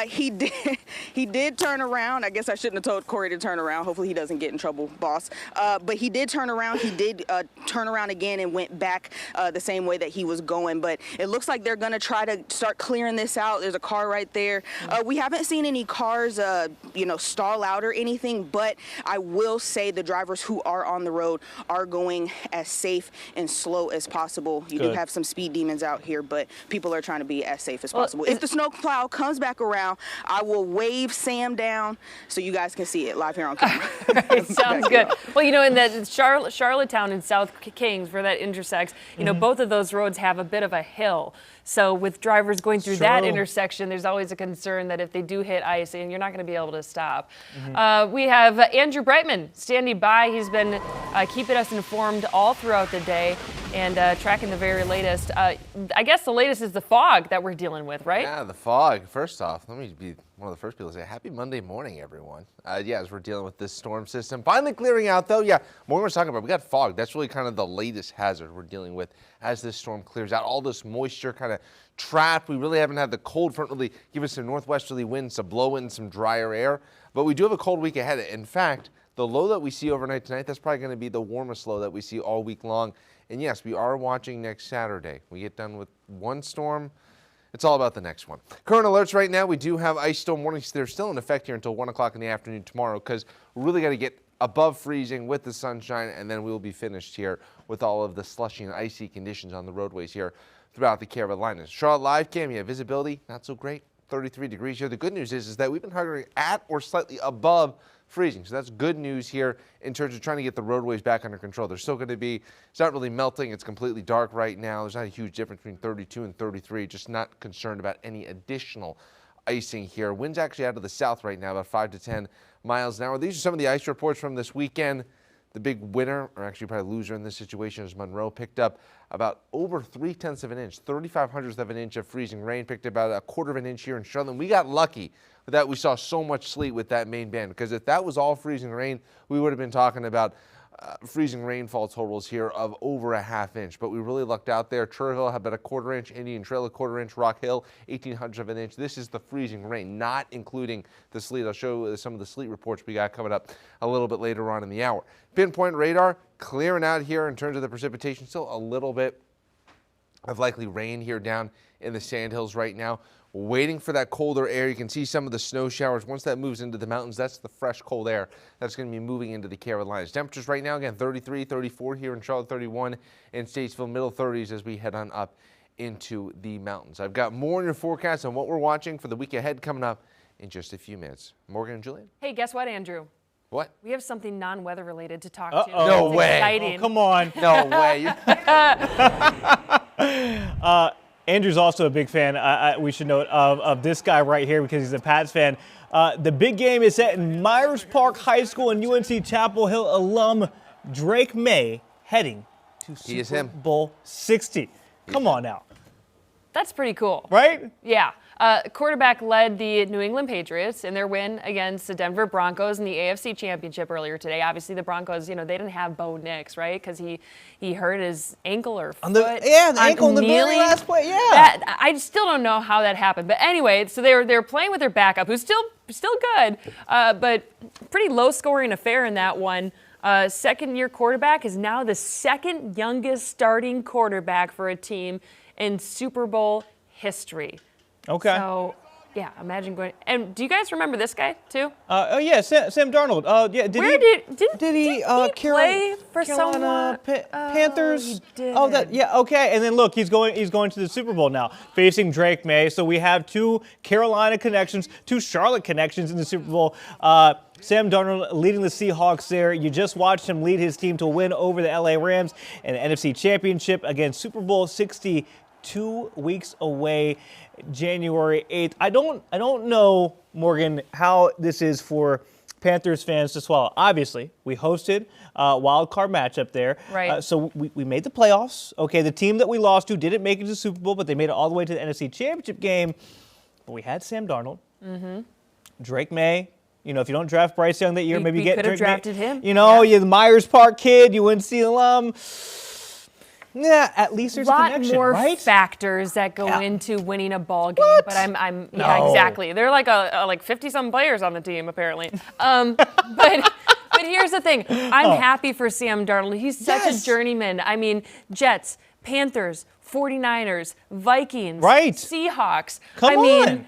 He did turn around. I guess I shouldn't have told Corey to turn around. Hopefully he doesn't get in trouble, boss. But he did turn around. He did turn around again and went back the same way that he was going. But it looks like they're going to try to start clearing this out. There's a car right there. We haven't seen any cars, stall out or anything. But I will say the drivers who are on the road are going as safe and slow as possible. You do have some speed demons out here, but people are trying to be as safe as possible. If the snowplow comes back around, I will wave Sam down so you guys can see it live here on camera. Sounds good. Well, in the Charlottetown and South Kings, where that intersects, both of those roads have a bit of a hill. So with drivers going through that intersection, there's always a concern that if they do hit ice, and you're not going to be able to stop. We have Andrew Brightman standing by. He's been keeping us informed all throughout the day and tracking the very latest. I guess the latest is the fog that we're dealing with, right? Yeah, the fog. First off, let me be one of the first people to say happy Monday morning, everyone. As we're dealing with this storm system. Finally clearing out, though. Yeah, more we're talking about, we got fog. That's really kind of the latest hazard we're dealing with as this storm clears out. All this moisture kind of trapped. We really haven't had the cold front really give us some northwesterly winds to blow in some drier air. But we do have a cold week ahead. In fact, the low that we see overnight tonight, that's probably going to be the warmest low that we see all week long. And yes, we are watching next Saturday. We get done with one storm. It's all about the next one. Current alerts right now, we do have ice storm warnings. They're still in effect here until 1 o'clock in the afternoon tomorrow because we really got to get above freezing with the sunshine, and then we will be finished here with all of the slushy and icy conditions on the roadways here throughout the Carolinas. Charlotte Live Cam, you have visibility, not so great, 33 degrees here. The good news is that we've been hovering at or slightly above freezing. So that's good news here in terms of trying to get the roadways back under control. They're still going to be, it's not really melting. It's completely dark right now. There's not a huge difference between 32 and 33. Just not concerned about any additional icing here. Winds actually out of the south right now, about 5 to 10 miles an hour. These are some of the ice reports from this weekend. The big winner, or actually probably loser in this situation, is Monroe. Picked up about over 0.3 of an inch, 3/500ths of an inch of freezing rain. Picked up about 1/4 of an inch here in Charlotte. We got lucky that we saw so much sleet with that main band, because if that was all freezing rain, we would have been talking about freezing rainfall totals here of over a ½ inch, but we really lucked out there. Cherville had about a ¼ inch, Indian Trail a ¼ inch, Rock Hill 1/1800 of an inch. This is the freezing rain, not including the sleet. I'll show you some of the sleet reports we got coming up a little bit later on in the hour. Pinpoint radar clearing out here in terms of the precipitation. Still a little bit of likely rain here down in the Sandhills right now. Waiting for that colder air. You can see some of the snow showers. Once that moves into the mountains, that's the fresh cold air that's going to be moving into the Carolinas. Temperatures right now, again, 33, 34 here in Charlotte, 31 in Statesville, middle 30s as we head on up into the mountains. I've got more in your forecast on what we're watching for the week ahead coming up in just a few minutes. Morgan and Julian. Hey, guess what, Andrew? What? We have something non-weather related to talk to. No It's way. Exciting. Oh, come on. No way. Andrew's also a big fan, we should note, of this guy right here because he's a Pats fan. The big game is set in Myers Park High School, and UNC Chapel Hill alum Drake May heading to Super Bowl 60. Come on now. That's pretty cool. Right? Yeah. Quarterback led the New England Patriots in their win against the Denver Broncos in the AFC Championship earlier today. Obviously, the Broncos, they didn't have Bo Nix, right? Because he hurt his ankle or foot. the ankle in the very last play, yeah. I still don't know how that happened. But anyway, so they were playing with their backup, who's still good, but pretty low-scoring affair in that one. Second-year quarterback is now the second youngest starting quarterback for a team in Super Bowl history. Okay. So, yeah, imagine going. And do you guys remember this guy too? Oh yeah, Sam Darnold. Yeah, did he play for Carolina someone? Panthers? He did. Oh, okay. And then look, he's going to the Super Bowl now, facing Drake May. So we have two Carolina connections, two Charlotte connections in the Super Bowl. Sam Darnold leading the Seahawks there. You just watched him lead his team to a win over the LA Rams in the NFC Championship against Super Bowl 60. 2 weeks away, January 8th. I don't know, Morgan, how this is for Panthers fans to swallow. Obviously, we hosted a wild card matchup there. Right. So we made the playoffs. Okay, the team that we lost to didn't make it to the Super Bowl, but they made it all the way to the NFC Championship game. But we had Sam Darnold. Mm-hmm. Drake May. If you don't draft Bryce Young that year, maybe you get could have Drake drafted May. him. You're the Myers Park kid, UNC alum. Yeah, at least there's a connection, more right? factors that go into winning a ball game. What? But No. yeah, exactly. They're like 50-some players on the team apparently. But here's the thing. I'm happy for Sam Darnold. He's such a journeyman. I mean, Jets, Panthers, 49ers, Vikings, Seahawks. Come on.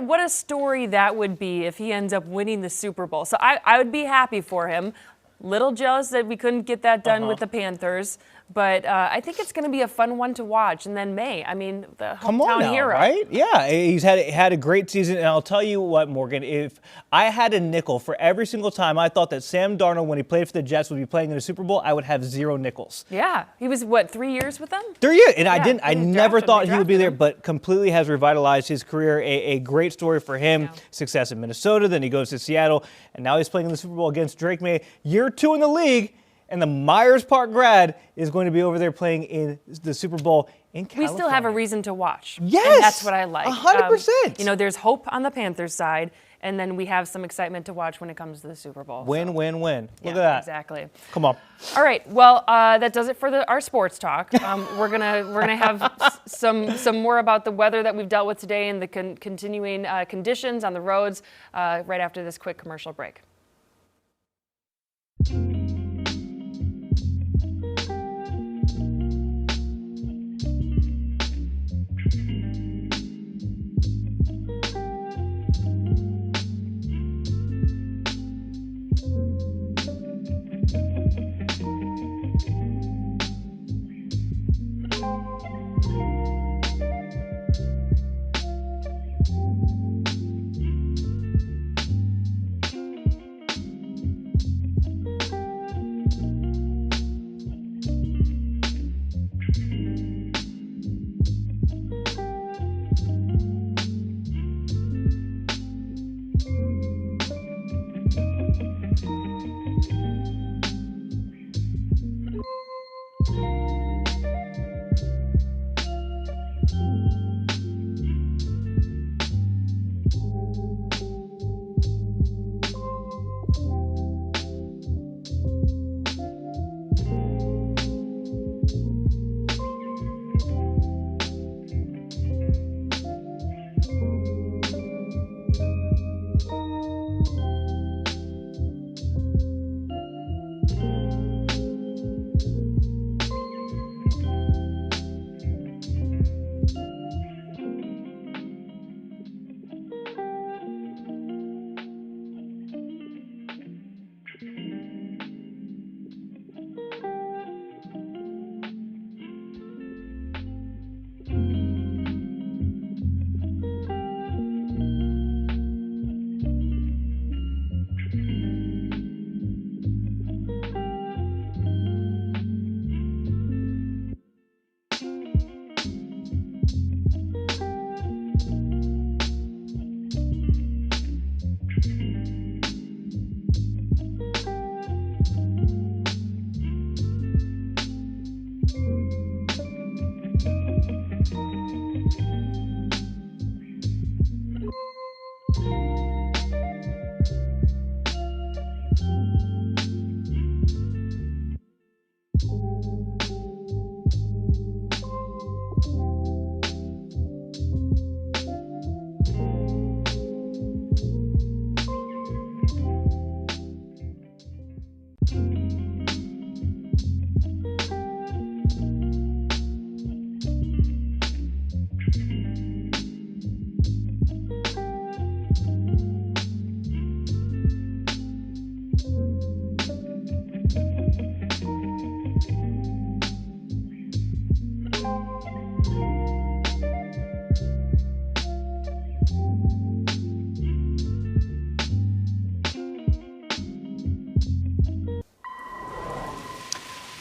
What a story that would be if he ends up winning the Super Bowl. So I would be happy for him. Little jealous that we couldn't get that done with the Panthers, but I think it's going to be a fun one to watch. And then May, the hometown hero, right? Yeah, he's had a great season, and I'll tell you what, Morgan, if I had a nickel for every single time I thought that Sam Darnold, when he played for the Jets, would be playing in the Super Bowl, I would have 0 nickels. Yeah, he was 3 years with them? 3 years, and I never thought he would be there, but completely has revitalized his career. A great story for him. Success in Minnesota, then he goes to Seattle, and now he's playing in the Super Bowl against Drake May, year 2 in the league. And the Myers Park grad is going to be over there playing in the Super Bowl in California. We still have a reason to watch. Yes. And that's what I like. 100%. There's hope on the Panthers side, and then we have some excitement to watch when it comes to the Super Bowl. Win. Look at that. Exactly. Come on. All right. Well, that does it for our sports talk. We're gonna have some more about the weather that we've dealt with today and the continuing conditions on the roads right after this quick commercial break.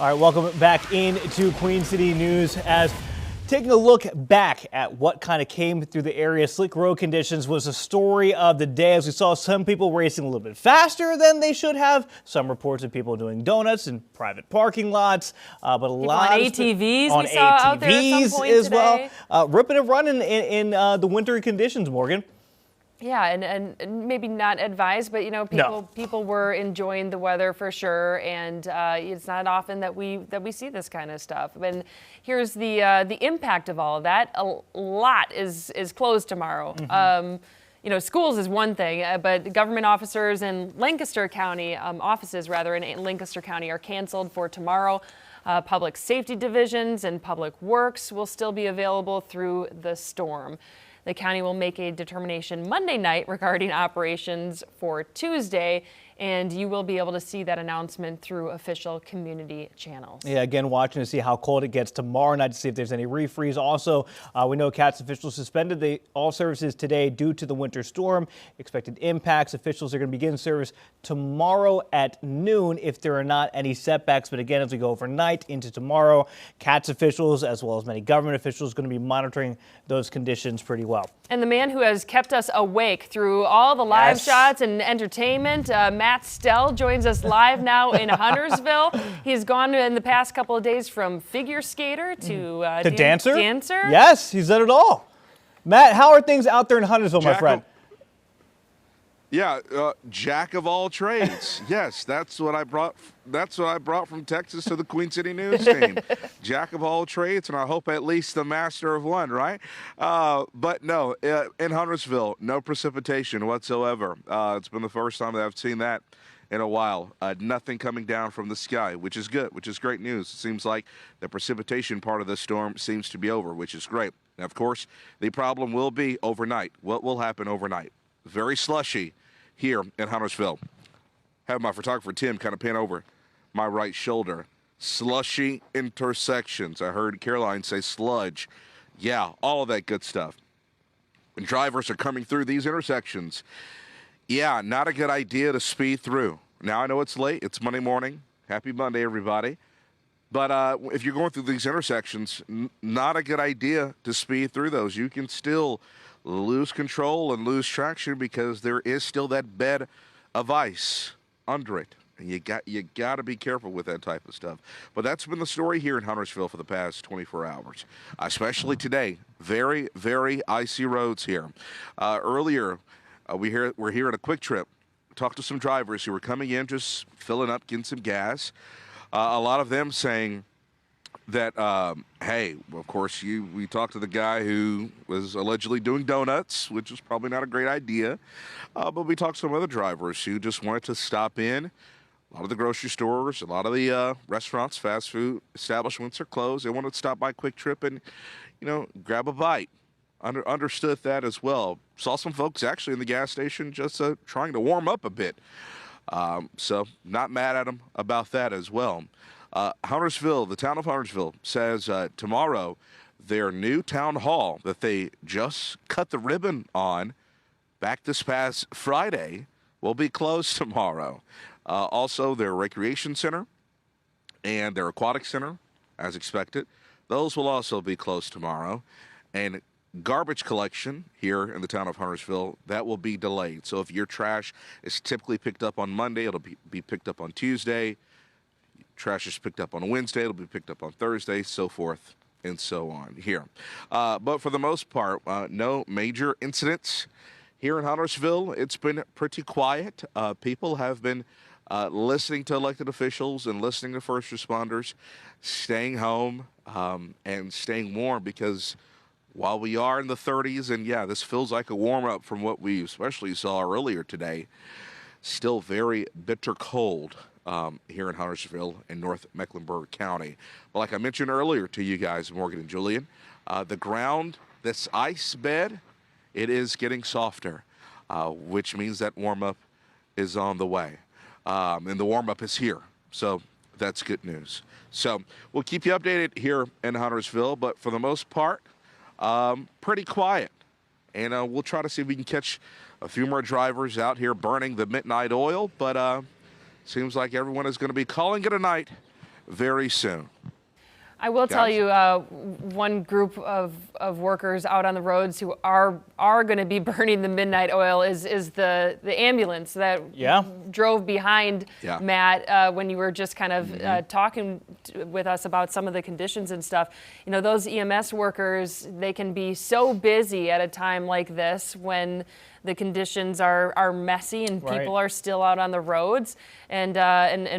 All right, welcome back into Queen City News as taking a look back at what kind of came through the area. Slick road conditions was the story of the day as we saw some people racing a little bit faster than they should have. Some reports of people doing donuts in private parking lots, but a lot on of ATVs on we saw out there at some point as today. well. Ripping and running in the wintry conditions, Morgan. Yeah, and maybe not advised, but people were enjoying the weather for sure, and it's not often that we see this kind of stuff. And here's the impact of all of that. A lot is closed tomorrow. Schools is one thing, but government officers in Lancaster County, offices rather in Lancaster County are canceled for tomorrow. Public safety divisions and public works will still be available through the storm. The county will make a determination Monday night regarding operations for Tuesday, and you will be able to see that announcement through official community channels. Yeah, again, watching to see how cold it gets tomorrow night to see if there's any refreeze. Also, we know CATS officials suspended all services today due to the winter storm. Expected impacts. Officials are going to begin service tomorrow at noon if there are not any setbacks. But again, as we go overnight into tomorrow, CATS officials, as well as many government officials, are going to be monitoring those conditions pretty well. And the man who has kept us awake through all the live shots and entertainment, Matt Stell, joins us live now in Huntersville. He's gone in the past couple of days from figure skater to dancer. Dancer. Yes, he's done it all. Matt, how are things out there in Huntersville, my friend? Yeah, jack of all trades. Yes, that's what I brought. That's what I brought from Texas to the Queen City News team. Jack of all trades, and I hope at least the master of one, right? But no, in Huntersville, no precipitation whatsoever. It's been the first time that I've seen that in a while. Nothing coming down from the sky, which is good, which is great news. It seems like the precipitation part of the storm seems to be over, which is great. Now, of course, the problem will be overnight. What will happen overnight? Very slushy here in Huntersville. Have my photographer Tim kind of pan over my right shoulder. Slushy intersections. I heard Caroline say sludge. Yeah, all of that good stuff. When drivers are coming through these intersections, yeah, not a good idea to speed through. Now, I know it's late. It's Monday morning. Happy Monday, everybody. But if you're going through these intersections, not a good idea to speed through those. You can still lose control and lose traction because there is still that bed of ice under it. And you got to be careful with that type of stuff. But that's been the story here in Huntersville for the past 24 hours, especially today. Very, very icy roads here. Earlier, we're here at a Quick Trip. Talked to some drivers who were coming in, just filling up, getting some gas. A lot of them saying that, hey, of course, we talked to the guy who was allegedly doing donuts, which was probably not a great idea. But we talked to some other drivers who just wanted to stop in. A lot of the grocery stores, a lot of the restaurants, fast food establishments are closed. They wanted to stop by Quick Trip and, grab a bite. Understood that as well. Saw some folks actually in the gas station just trying to warm up a bit. So not mad at them about that as well. Huntersville, the town of Huntersville, says tomorrow their new town hall that they just cut the ribbon on back this past Friday will be closed tomorrow. Also, their recreation center and their aquatic center, as expected, those will also be closed tomorrow. And garbage collection here in the town of Huntersville, that will be delayed. So if your trash is typically picked up on Monday, it'll be picked up on Tuesday. Trash is picked up on Wednesday, it'll be picked up on Thursday, so forth and so on here. But for the most part, no major incidents here in Huntersville. It's been pretty quiet. People have been listening to elected officials and listening to first responders, staying home and staying warm because while we are in the 30s, and yeah, this feels like a warm-up from what we especially saw earlier today, still very bitter cold here in Huntersville in North Mecklenburg County. But like I mentioned earlier to you guys, Morgan and Julian, the ground, this ice bed, it is getting softer, which means that warm-up is on the way. And the warm-up is here, so that's good news. So we'll keep you updated here in Huntersville, but for the most part, pretty quiet. And we'll try to see if we can catch a few more drivers out here burning the midnight oil, but seems like everyone is going to be calling it a night very soon. I will tell you, one group of workers out on the roads who are going to be burning the midnight oil is the ambulance that drove behind Matt when you were just kind of talking with us about some of the conditions and stuff. You know, those EMS workers, they can be so busy at a time like this when the conditions are messy and people are still out on the roads. And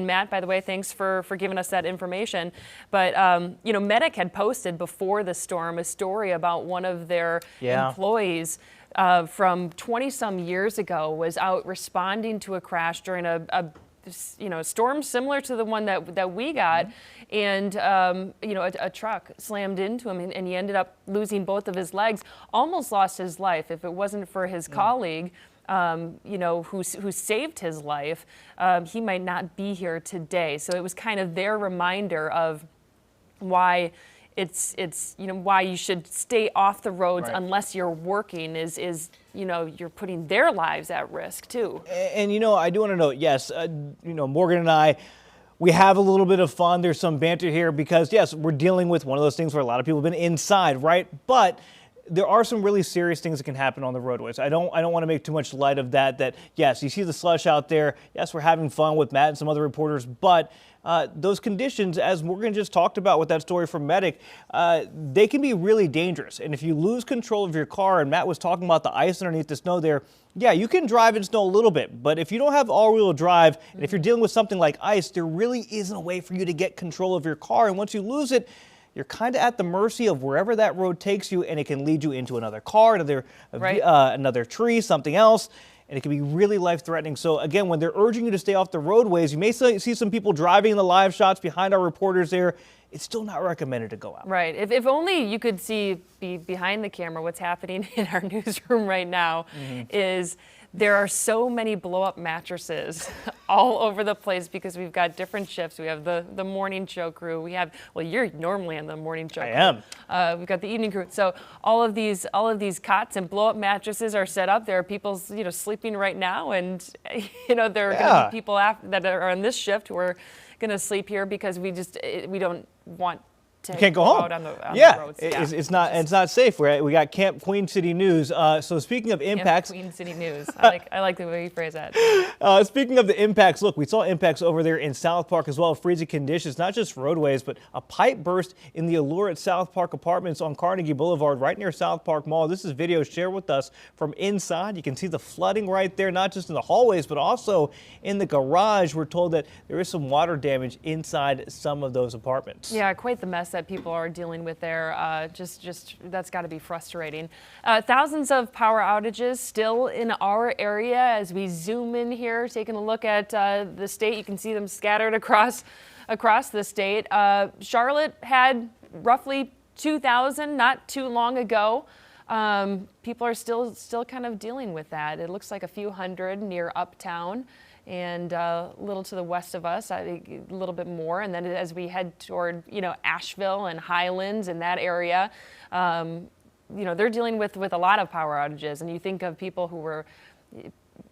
Matt, by the way, thanks for giving us that information. But, you know, Medic had posted before the storm a story about one of their employees from 20-some years ago was out responding to a crash during a storm similar to the one that we got. And, you know, a truck slammed into him and he ended up losing both of his legs, almost lost his life. If it wasn't for his colleague, you know, who saved his life, he might not be here today. So it was kind of their reminder of why it's you know, why you should stay off the roads unless you're working is you know, you're putting their lives at risk too. And you know, I do want to note, yes, you know, Morgan and I, we have a little bit of fun. There's some banter here because, yes, we're dealing with one of those things where a lot of people have been inside, right? But there are some really serious things that can happen on the roadways. I don't want to make too much light of that. That, yes, you see the slush out there. Yes, we're having fun with Matt and some other reporters, but those conditions, as Morgan just talked about with that story from Medic, they can be really dangerous. And if you lose control of your car, and Matt was talking about the ice underneath the snow there, yeah, you can drive in snow a little bit, but if you don't have all-wheel drive, and if you're dealing with something like ice, there really isn't a way for you to get control of your car. And once you lose it, you're kind of at the mercy of wherever that road takes you, and it can lead you into another car, another tree, something else, and it can be really life-threatening. So again, when they're urging you to stay off the roadways, you may see some people driving in the live shots behind our reporters there. It's still not recommended to go out. Right. If only you could see behind the camera what's happening in our newsroom right now is there are so many blow-up mattresses all over the place because we've got different shifts. We have the morning show crew. We have, well, you're normally on the morning show crew. I am. We've got the evening crew. So all of these going to blow-up mattresses are set up. There are people, you know, sleeping right now, and you know there are going to be people that are on this shift who are going to sleep here because we don't want to you can't go home. Out on the roads. It's not safe. We got Camp Queen City News. So speaking of impacts, Camp Queen City News. I like the way you phrase that. Speaking of the impacts, look, we saw impacts over there in South Park as well. Freezing conditions, not just roadways, but a pipe burst in the Allure at South Park Apartments on Carnegie Boulevard, right near South Park Mall. This is video shared with us from inside. You can see the flooding right there, not just in the hallways, but also in the garage. We're told that there is some water damage inside some of those apartments. Yeah, quite the mess that people are dealing with there. Just that's got to be frustrating. Thousands of power outages still in our area as we zoom in here, taking a look at the state. You can see them scattered across the state. Charlotte had roughly 2,000 not too long ago. People are still kind of dealing with that. It looks like a few hundred near Uptown. And a little to the west of us, I think a little bit more. And then as we head toward, you know, Asheville and Highlands and that area, you know, they're dealing with a lot of power outages. And you think of people who were,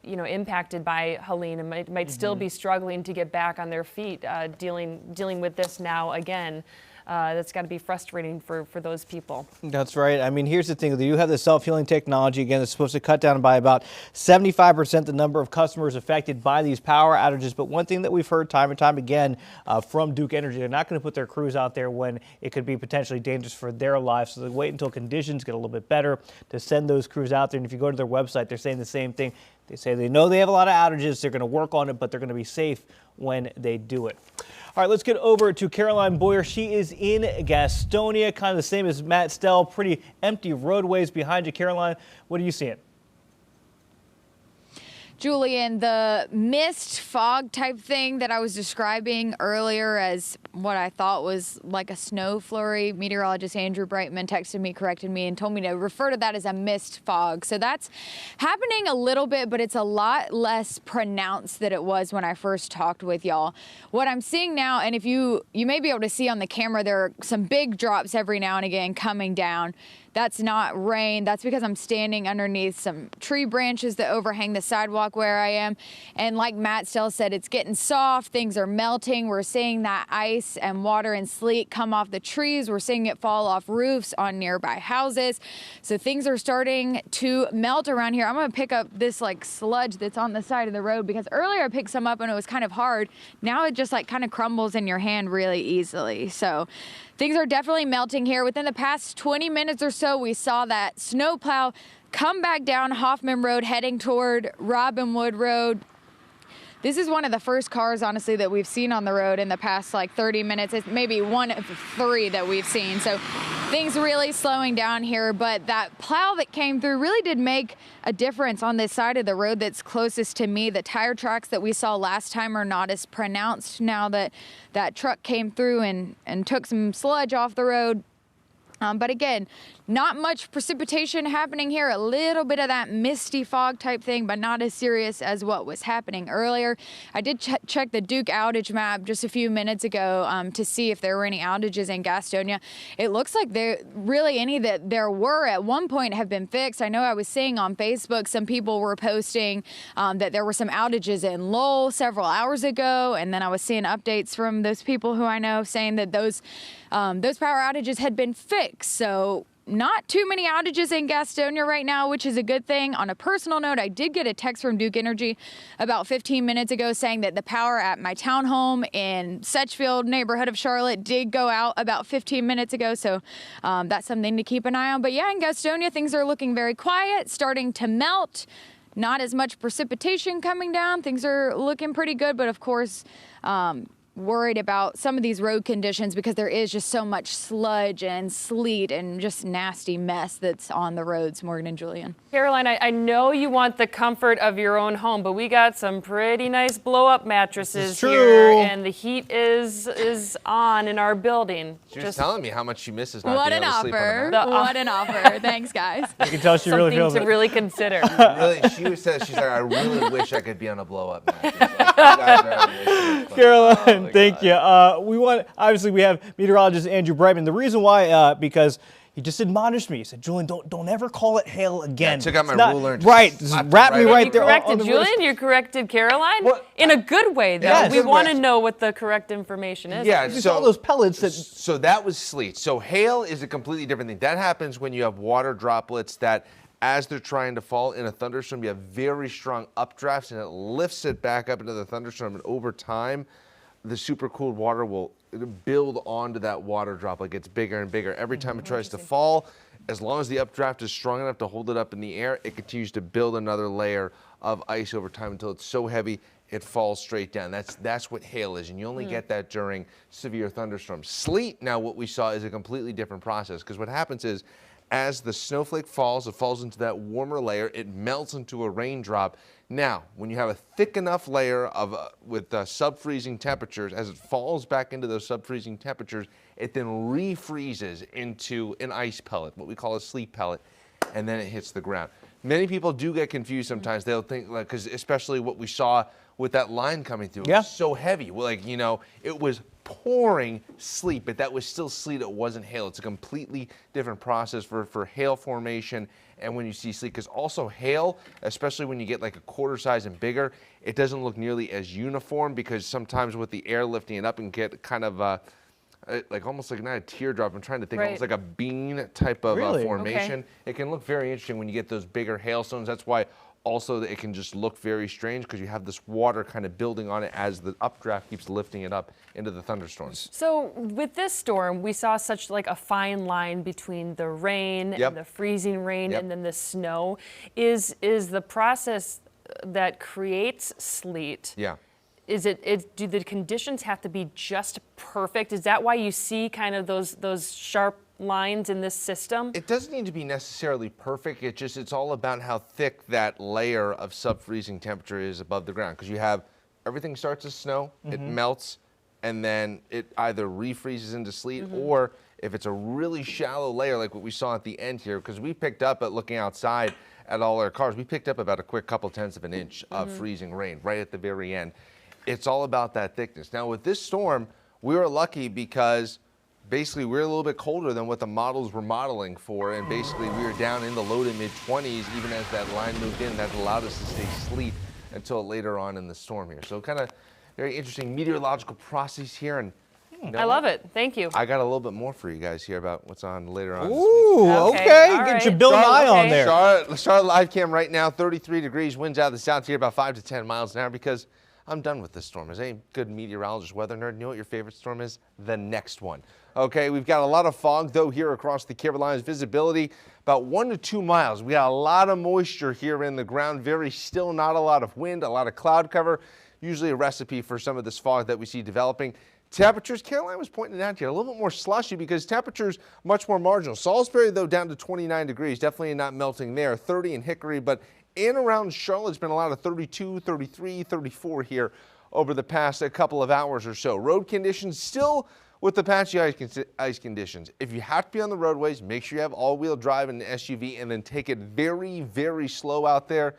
you know, impacted by Helene and might still be struggling to get back on their feet, dealing with this now again. That's got to be frustrating for those people. That's right. I mean, here's the thing. They do have the self-healing technology. Again, it's supposed to cut down by about 75% the number of customers affected by these power outages. But one thing that we've heard time and time again from Duke Energy, they're not going to put their crews out there when it could be potentially dangerous for their lives. So they wait until conditions get a little bit better to send those crews out there. And if you go to their website, they're saying the same thing. They say they know they have a lot of outages. They're going to work on it, but they're going to be safe when they do it. All right, let's get over to Caroline Boyer. She is in Gastonia, kind of the same as Matt Stell. Pretty empty roadways behind you. Caroline, what are you seeing? Julian, the mist fog type thing that I was describing earlier as what I thought was like a snow flurry, meteorologist Andrew Brightman texted me, corrected me, and told me to refer to that as a mist fog. So that's happening a little bit, but it's a lot less pronounced than it was when I first talked with y'all. What I'm seeing now, and if you may be able to see on the camera, there are some big drops every now and again coming down. that's not rain. That's because I'm standing underneath some tree branches that overhang the sidewalk where I am. And like Matt still said, it's getting soft. Things are melting. We're seeing that ice and water and sleet come off the trees. We're seeing it fall off roofs on nearby houses. So things are starting to melt around here. I'm going to pick up this like sludge that's on the side of the road because earlier I picked some up and it was kind of hard. Now it just like kind of crumbles in your hand really easily. So things are definitely melting here. Within the past 20 minutes or so, we saw that snowplow come back down Hoffman Road heading toward Robinwood Road. This is one of the first cars, honestly, that we've seen on the road in the past like 30 minutes. It's maybe one of 3 that we've seen. So things really slowing down here. But that plow that came through really did make a difference on this side of the road that's closest to me. The tire tracks that we saw last time are not as pronounced now that that truck came through and took some sludge off the road. But again, not much precipitation happening here. A little bit of that misty fog type thing, but not as serious as what was happening earlier. I did check the Duke outage map just a few minutes ago to see if there were any outages in Gastonia. It looks like any that there were at one point have been fixed. I know I was seeing on Facebook some people were posting that there were some outages in Lowell several hours ago, and then I was seeing updates from those people who I know saying that those power outages had been fixed. So not too many outages in Gastonia right now, which is a good thing. On a personal note, I did get a text from Duke Energy about 15 minutes ago saying that the power at my townhome in Setchfield neighborhood of Charlotte did go out about 15 minutes ago. So that's something to keep an eye on. But yeah, in Gastonia, things are looking very quiet, starting to melt. Not as much precipitation coming down. Things are looking pretty good, but of course, worried about some of these road conditions because there is just so much sludge and sleet and just nasty mess that's on the roads, Morgan and Julian. Caroline, I know you want the comfort of your own home, but we got some pretty nice blow-up mattresses here, and the heat is on in our building. She was telling me how much she misses not What being an able to sleep on her offer! mat. What an offer! Thanks, guys. You can tell she really feels Something it. to really consider. She's like, I really wish I could be on a blow-up mattress. Like, you guys are having this shit. Caroline, thank you. We have meteorologist Andrew Brightman. The reason why, because he just admonished me. He said, Julian, don't ever call it hail again. Yeah, took out my ruler and right, just just wrap me right You there. corrected on the Julian, you corrected Caroline in a good way, though. Yeah, we want to know what the correct information is. Yeah, so all those pellets So that was sleet. So hail is a completely different thing. That happens when you have water droplets that, as they're trying to fall in a thunderstorm, you have very strong updrafts, and it lifts it back up into the thunderstorm. And over time, the supercooled water will build onto that water droplet. It gets bigger and bigger. Every time it tries to fall, as long as the updraft is strong enough to hold it up in the air, it continues to build another layer of ice over time until it's so heavy it falls straight down. That's what hail is, and you only get that during severe thunderstorms. Sleet, now what we saw, is a completely different process, because what happens is, as the snowflake falls, it falls into that warmer layer, it melts into a raindrop. Now, when you have a thick enough layer with sub-freezing temperatures, as it falls back into those sub-freezing temperatures, it then refreezes into an ice pellet, what we call a sleet pellet, and then it hits the ground. Many people do get confused sometimes. They'll think, like, because especially what we saw with that line coming through, it was so heavy. Well, like, you know, it was pouring sleet, but that was still sleet. It wasn't hail. It's a completely different process for hail formation and when you see sleet, because also hail, especially when you get like a quarter size and bigger, it doesn't look nearly as uniform, because sometimes with the air lifting it up and get kind of like almost like not a teardrop, I'm trying to think, almost like a bean type of formation. Okay. It can look very interesting when you get those bigger hailstones. That's why also it can just look very strange, because you have this water kind of building on it as the updraft keeps lifting it up into the thunderstorms. So with this storm, we saw such like a fine line between the rain and the freezing rain and then the snow. Is the process that creates sleet? Yeah. Do the conditions have to be just perfect? Is that why you see kind of those sharp lines in this system? It doesn't need to be necessarily perfect. It's all about how thick that layer of sub-freezing temperature is above the ground, because you have everything starts as snow, it melts, and then it either refreezes into sleet, or if it's a really shallow layer like what we saw at the end here, because we picked up at looking outside at all our cars, we picked up about a quick couple tenths of an inch of freezing rain right at the very end. It's all about that thickness. Now with this storm, we were lucky because basically we're a little bit colder than what the models were modeling for, and basically we were down in the low to mid-20s even as that line moved in. That allowed us to stay sleet until later on in the storm here. So kind of very interesting meteorological process here. And I love it. Thank you. I got a little bit more for you guys here about what's on later on. Ooh, okay. All Get right. your Bill Nye on there. Charlotte live cam right now, 33 degrees, winds out of the south here about 5 to 10 miles an hour because I'm done with this storm. As any good meteorologist, weather nerd, you know what your favorite storm is? The next one. Okay, we've got a lot of fog, though, here across the Carolinas. Visibility about 1 to 2 miles. We got a lot of moisture here in the ground. Very still, not a lot of wind, a lot of cloud cover. Usually a recipe for some of this fog that we see developing. Temperatures, Caroline was pointing it out here, a little bit more slushy because temperatures much more marginal. Salisbury, though, down to 29 degrees. Definitely not melting there. 30 in Hickory, but in around Charlotte's been a lot of 32, 33, 34 here over the past couple of hours or so. Road conditions still with the patchy ice conditions. If you have to be on the roadways, make sure you have all-wheel drive and an SUV and then take it very, very slow out there.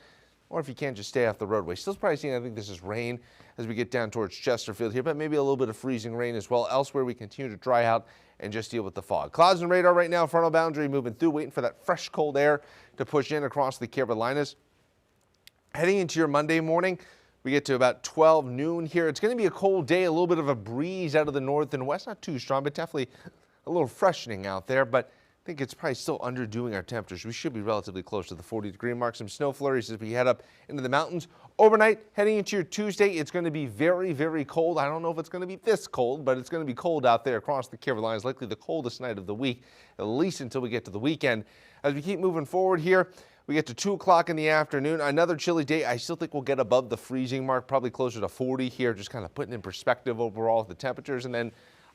Or if you can't, just stay off the roadway. Still probably seeing, I think this is rain as we get down towards Chesterfield here, but maybe a little bit of freezing rain as well. Elsewhere, we continue to dry out and just deal with the fog. Clouds and radar right now, frontal boundary moving through, waiting for that fresh, cold air to push in across the Carolinas. Heading into your Monday morning, we get to about 12 noon here. It's going to be a cold day, a little bit of a breeze out of the north and west. Not too strong, but definitely a little freshening out there. But I think it's probably still underdoing our temperatures. We should be relatively close to the 40-degree mark. Some snow flurries as we head up into the mountains. Overnight, heading into your Tuesday, it's going to be very, very cold. I don't know if it's going to be this cold, but it's going to be cold out there across the Carolinas. Likely the coldest night of the week, at least until we get to the weekend. As we keep moving forward here, we get to 2 o'clock in the afternoon. Another chilly day. I still think we'll get above the freezing mark, probably closer to 40 here, just kind of putting in perspective overall the temperatures. And then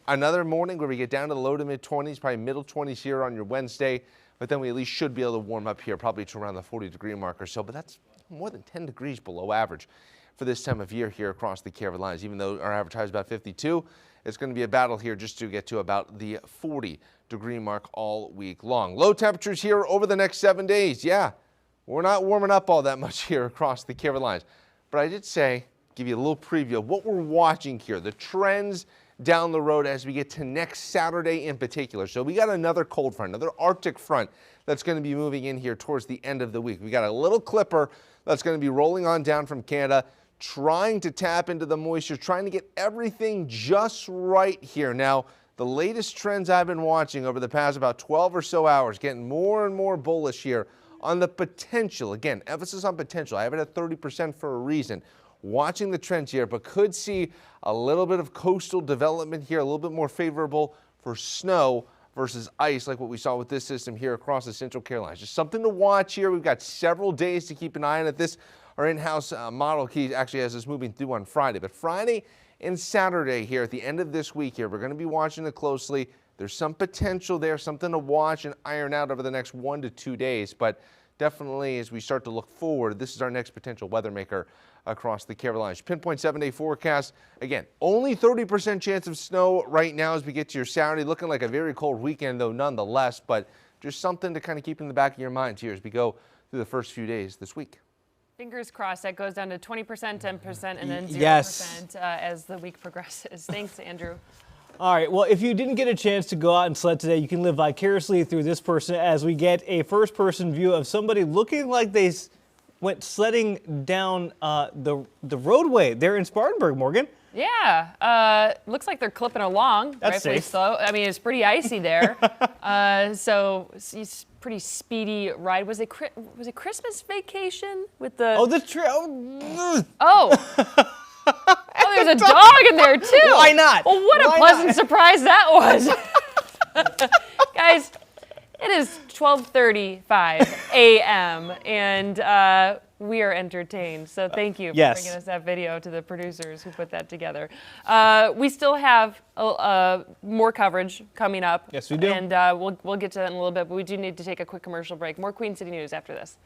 another morning where we get down to the low to mid-20s, probably middle 20s here on your Wednesday. But then we at least should be able to warm up here, probably to around the 40-degree mark or so. But that's more than 10 degrees below average for this time of year here across the Carolinas. Even though our average high is about 52, it's going to be a battle here just to get to about the 40-degree mark all week long. Low temperatures here over the next 7 days. Yeah, we're not warming up all that much here across the Carolinas. But I did say, give you a little preview of what we're watching here, the trends down the road as we get to next Saturday in particular. So we got another cold front, another Arctic front that's going to be moving in here towards the end of the week. We got a little clipper that's going to be rolling on down from Canada, trying to tap into the moisture, trying to get everything just right here. Now, the latest trends I've been watching over the past about 12 or so hours, getting more and more bullish here on the potential. Again, emphasis on potential. I have it at 30% for a reason. Watching the trends here, but could see a little bit of coastal development here, a little bit more favorable for snow versus ice like what we saw with this system here across the Central Carolinas. Just something to watch here. We've got several days to keep an eye on it. This, our in-house model key actually has us moving through on Friday, but Friday and Saturday here at the end of this week here, we're going to be watching it closely. There's some potential there, something to watch and iron out over the next 1 to 2 days, but definitely as we start to look forward, this is our next potential weather maker across the Carolinas. Pinpoint 7-day forecast. Again, only 30% chance of snow right now as we get to your Saturday. Looking like a very cold weekend though nonetheless, but just something to kind of keep in the back of your mind here as we go through the first few days this week. Fingers crossed that goes down to 20%, 10%, and then 0% Yes. As the week progresses. Thanks, Andrew. All right, well, if you didn't get a chance to go out and sled today, you can live vicariously through this person as we get a first-person view of somebody looking like they went sledding down the roadway there in Spartanburg, Morgan. Yeah, looks like they're clipping along. That's rightfully safe. so. I mean, it's pretty icy there. So it's pretty speedy ride. Was it Christmas vacation with the? Oh, the trail. Oh. Oh, there's a dog in there too. Why not? Well, what a pleasant surprise that was. Guys, it is 12:35 a.m. and we are entertained. So thank you for bringing us that video, to the producers who put that together. We still have more coverage coming up. Yes, we do. And we'll get to that in a little bit, but we do need to take a quick commercial break. More Queen City News after this.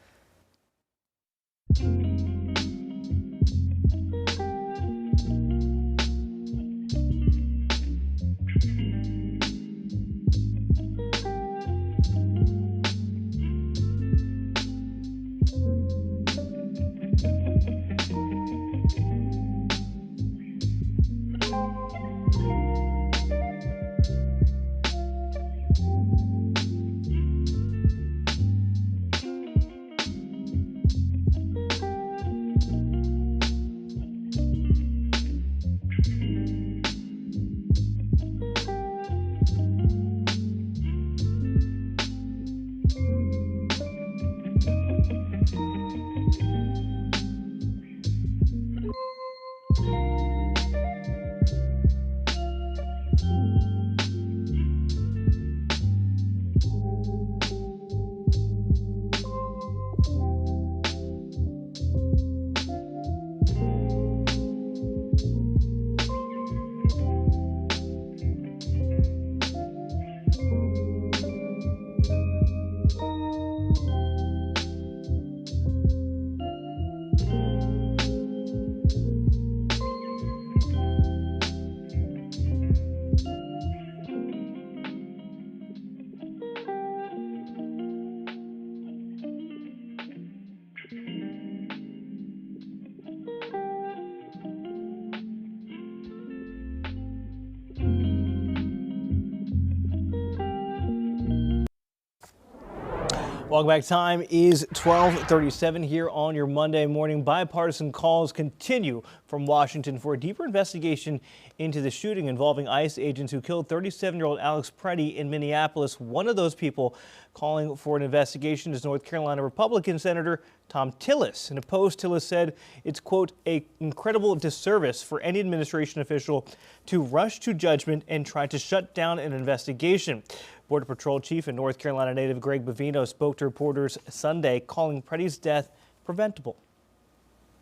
Welcome back. Time is 12:37 here on your Monday morning. Bipartisan calls continue from Washington for a deeper investigation into the shooting involving ICE agents who killed 37-year-old Alex Preddy in Minneapolis. One of those people calling for an investigation is North Carolina Republican Senator Thom Tillis. In a post, Tillis said it's, quote, an incredible disservice for any administration official to rush to judgment and try to shut down an investigation. Border Patrol Chief and North Carolina native Greg Bovino spoke to reporters Sunday, calling Preddy's death preventable.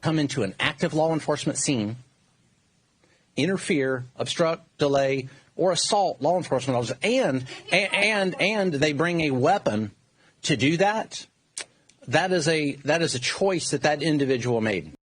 Come into an active law enforcement scene, interfere, obstruct, delay, or assault law enforcement officers, and they bring a weapon to do that. That is a choice that individual made.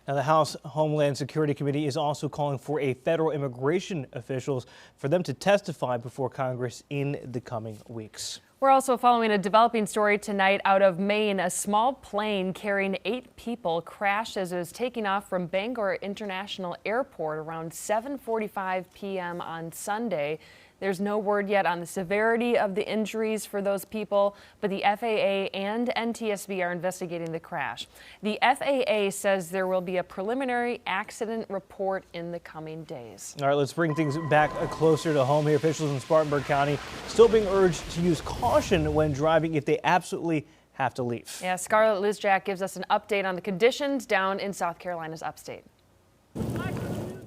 Now, the House Homeland Security Committee is also calling for a federal immigration officials for them to testify before Congress in the coming weeks. We're also following a developing story tonight out of Maine. A small plane carrying 8 people crashed as it was taking off from Bangor International Airport around 7:45 p.m. on Sunday. There's no word yet on the severity of the injuries for those people, but the FAA and NTSB are investigating the crash. The FAA says there will be a preliminary accident report in the coming days. All right, let's bring things back closer to home here. Officials in Spartanburg County still being urged to use caution when driving if they absolutely have to leave. Yeah, Scarlett Lizjak gives us an update on the conditions down in South Carolina's upstate.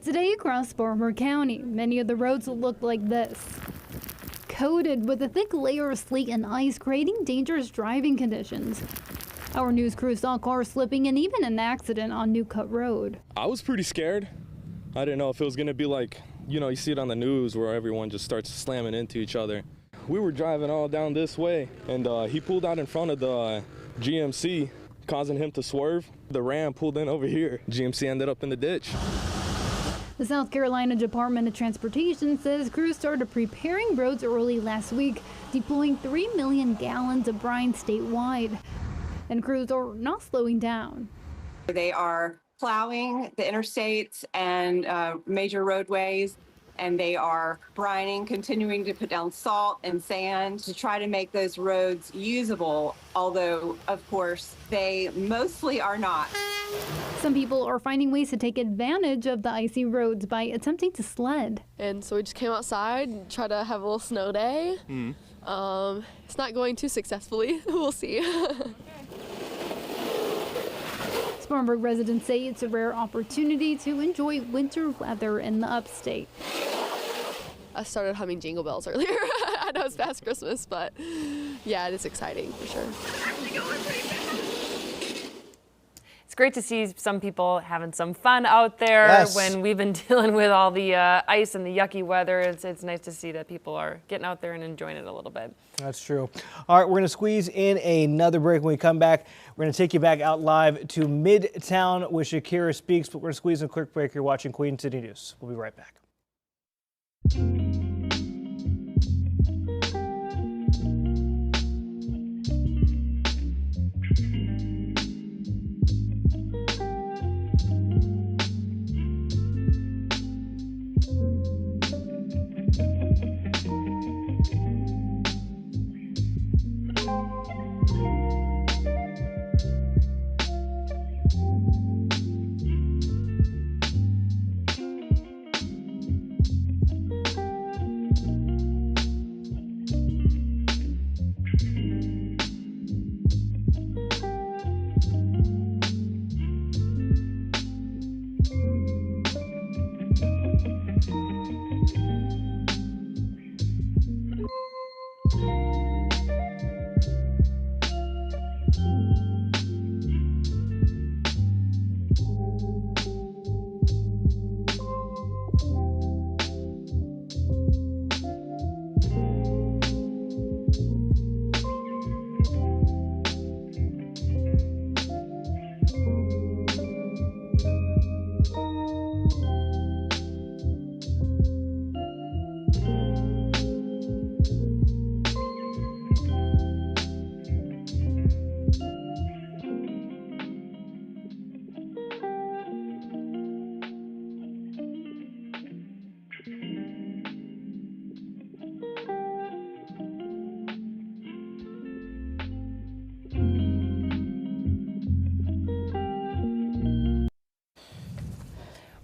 Today across Spartanburg County, many of the roads look like this. Coated with a thick layer of sleet and ice, creating dangerous driving conditions. Our news crew saw cars slipping and even an accident on New Cut Road. I was pretty scared. I didn't know if it was going to be like, you see it on the news where everyone just starts slamming into each other. We were driving all down this way, and he pulled out in front of the GMC, causing him to swerve. The Ram pulled in over here. GMC ended up in the ditch. The South Carolina Department of Transportation says crews started preparing roads early last week, deploying 3 million gallons of brine statewide. And crews are not slowing down. They are plowing the interstates and major roadways, and they are brining, continuing to put down salt and sand to try to make those roads usable, although, of course, they mostly are not. Some people are finding ways to take advantage of the icy roads by attempting to sled. And so we just came outside and tried to have a little snow day. It's not going too successfully. We'll see. Spartanburg residents say it's a rare opportunity to enjoy winter weather in the upstate. I started humming Jingle Bells earlier. I know it's past Christmas, but yeah, it is exciting for sure. It's great to see some people having some fun out there. Yes. When we've been dealing with all the ice and the yucky weather. It's nice to see that people are getting out there and enjoying it a little bit. That's true. All right, we're going to squeeze in another break. When we come back, we're going to take you back out live to Midtown with Shakira Speaks, but we're going to squeeze in a quick break. You're watching Queen City News. We'll be right back.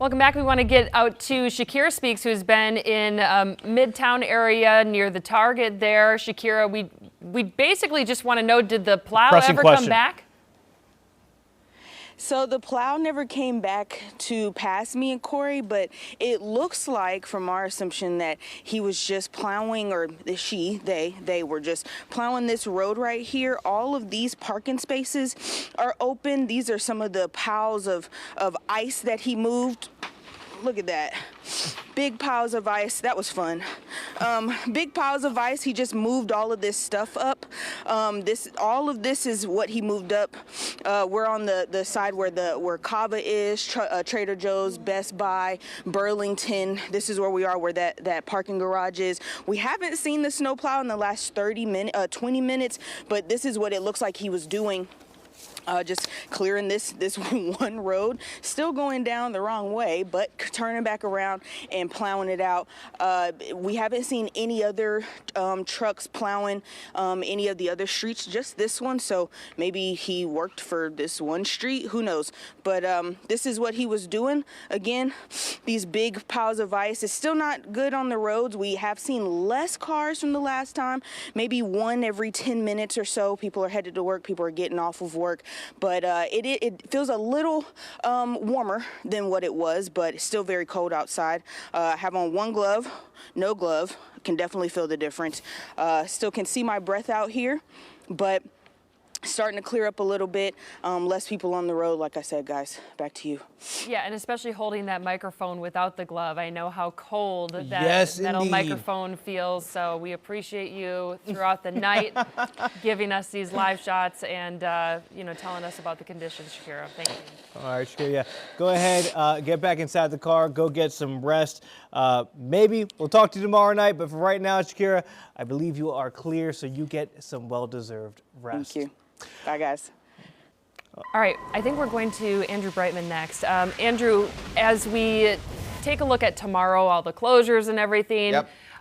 Welcome back. We want to get out to Shakira Speaks, who's been in Midtown area near the Target there. Shakira, we basically just want to know, did the plow ever come back? So the plow never came back to pass me and Corey, but it looks like from our assumption that he was just plowing, or they were just plowing this road right here. All of these parking spaces are open. These are some of the piles of ice that he moved. Look at that. Big piles of ice. That was fun. Big piles of ice. He just moved all of this stuff up. All of this is what he moved up. We're on the side where Cava is, Trader Joe's, Best Buy, Burlington. This is where we are, where that parking garage is. We haven't seen the snowplow in the last 20 minutes, but this is what it looks like he was doing. Just clearing this one road, still going down the wrong way, but turning back around and plowing it out. We haven't seen any other trucks plowing any of the other streets, just this one. So maybe he worked for this one street, who knows? But this is what he was doing. Again, these big piles of ice. It's still not good on the roads. We have seen less cars from the last time, maybe one every 10 minutes or so. People are headed to work, people are getting off of work. But it feels a little warmer than what it was, but it's still very cold outside. I have on one glove, no glove. Can definitely feel the difference. Still can see my breath out here, but starting to clear up a little bit. Less people on the road, like I said, guys. Back to you. Yeah, and especially holding that microphone without the glove. I know how cold that Yes, old indeed. microphone feels, so we appreciate you throughout the night giving us these live shots and telling us about the conditions, Shakira. Thank you. All right, Shakira, yeah. Go ahead, get back inside the car, go get some rest. Maybe we'll talk to you tomorrow night, but for right now, Shakira, I believe you are clear, so you get some well-deserved rest. Thank you. Bye, guys. All right, I think we're going to Andrew Brightman next. Andrew, as we take a look at tomorrow, all the closures and everything,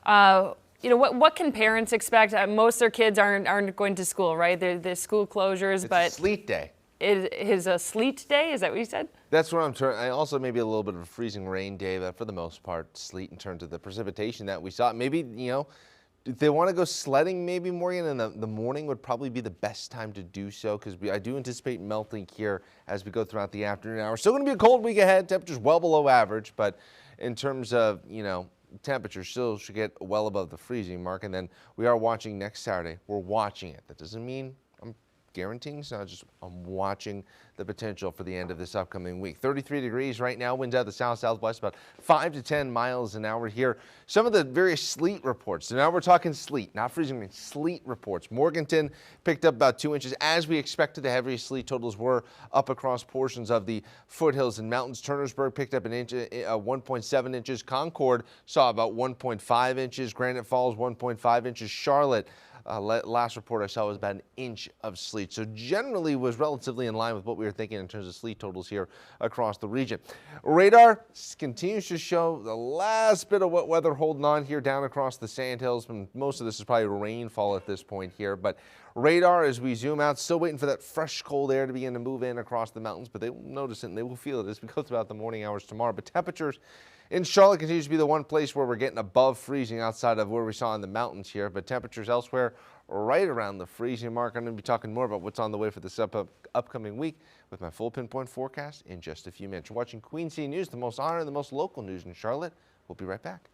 what can parents expect? Most of their kids aren't going to school, right? The school closures, It's but a sleet day. It is a sleet day. Is that what you said? That's what I'm trying. I also maybe a little bit of a freezing rain day, but for the most part, sleet in terms of the precipitation that we saw. Maybe if they want to go sledding, maybe Morgan, in the morning would probably be the best time to do so, because I do anticipate melting here as we go throughout the afternoon hours. Still going to be a cold week ahead. Temperatures well below average, but in terms of temperatures still should get well above the freezing mark. And then we are watching next Saturday. We're watching it. That doesn't mean I'm guaranteeing, so I'm watching the potential for the end of this upcoming week. 33 degrees right now, winds out of the south-southwest, about 5 to 10 miles an hour here. Some of the various sleet reports. So now we're talking sleet, not freezing rain, sleet reports. Morganton picked up about 2 inches. As we expected, the heaviest sleet totals were up across portions of the foothills and mountains. Turnersburg picked up 1.7 inches. Concord saw about 1.5 inches. Granite Falls, 1.5 inches. Charlotte, last report I saw was about 1 inch of sleet. So generally was relatively in line with what we were thinking in terms of sleet totals here across the region. Radar continues to show the last bit of wet weather holding on here down across the Sandhills. Most of this is probably rainfall at this point here, but radar, as we zoom out, still waiting for that fresh cold air to begin to move in across the mountains, but they will notice it and they will feel it as we go throughout the morning hours tomorrow. But temperatures in Charlotte continues to be the one place where we're getting above freezing outside of where we saw in the mountains here, but temperatures elsewhere right around the freezing mark. I'm going to be talking more about what's on the way for this upcoming week with my full pinpoint forecast in just a few minutes. You're watching Queen City News, the most honor and the most local news in Charlotte. We'll be right back.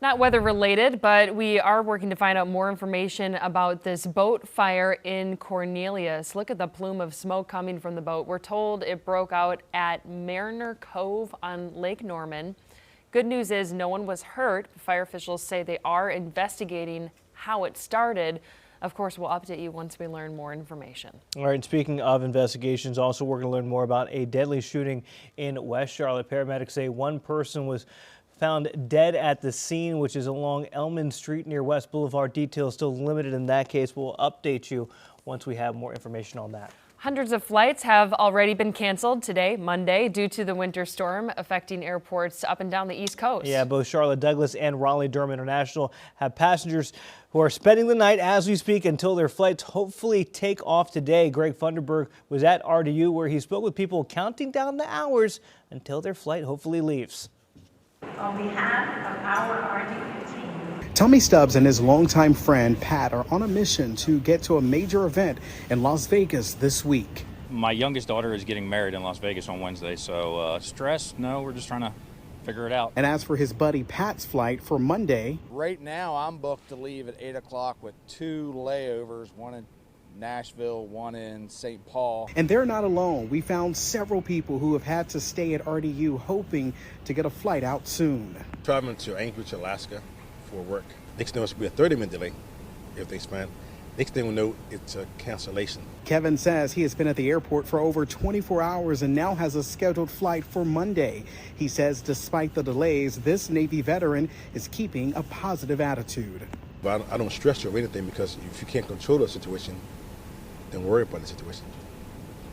Not weather related, but we are working to find out more information about this boat fire in Cornelius. Look at the plume of smoke coming from the boat. We're told it broke out at Mariner Cove on Lake Norman. Good news is no one was hurt. Fire officials say they are investigating how it started. Of course, we'll update you once we learn more information. All right, and speaking of investigations, also we're going to learn more about a deadly shooting in West Charlotte. Paramedics say one person was found dead at the scene, which is along Elman Street near West Boulevard. Details still limited in that case. We'll update you once we have more information on that. Hundreds of flights have already been canceled today, Monday, due to the winter storm affecting airports up and down the East Coast. Yeah, both Charlotte Douglas and Raleigh-Durham International have passengers who are spending the night as we speak until their flights hopefully take off today. Greg Funderburg was at RDU where he spoke with people counting down the hours until their flight hopefully leaves. On behalf of our RDU team, Tommy Stubbs and his longtime friend Pat are on a mission to get to a major event in Las Vegas this week. My youngest daughter is getting married in Las Vegas on Wednesday, so stress? No, we're just trying to figure it out. And as for his buddy Pat's flight for Monday, right now I'm booked to leave at 8 o'clock with 2 layovers, one in Nashville, one in St. Paul. And they're not alone. We found several people who have had to stay at RDU hoping to get a flight out soon. Traveling to Anchorage, Alaska for work. Next thing will be a 30-minute delay if they expand. Next thing we'll know, it's a cancellation. Kevin says he has been at the airport for over 24 hours and now has a scheduled flight for Monday. He says despite the delays, this Navy veteran is keeping a positive attitude. But I don't stress or anything because if you can't control the situation, then worry about the situation.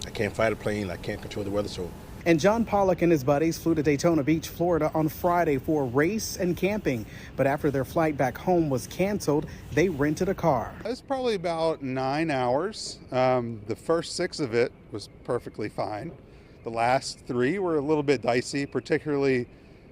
I can't fly the plane, I can't control the weather, so. And John Pollock and his buddies flew to Daytona Beach, Florida on Friday for a race and camping. But after their flight back home was canceled, they rented a car. It was probably about 9 hours. The first 6 of it was perfectly fine. The last 3 were a little bit dicey, particularly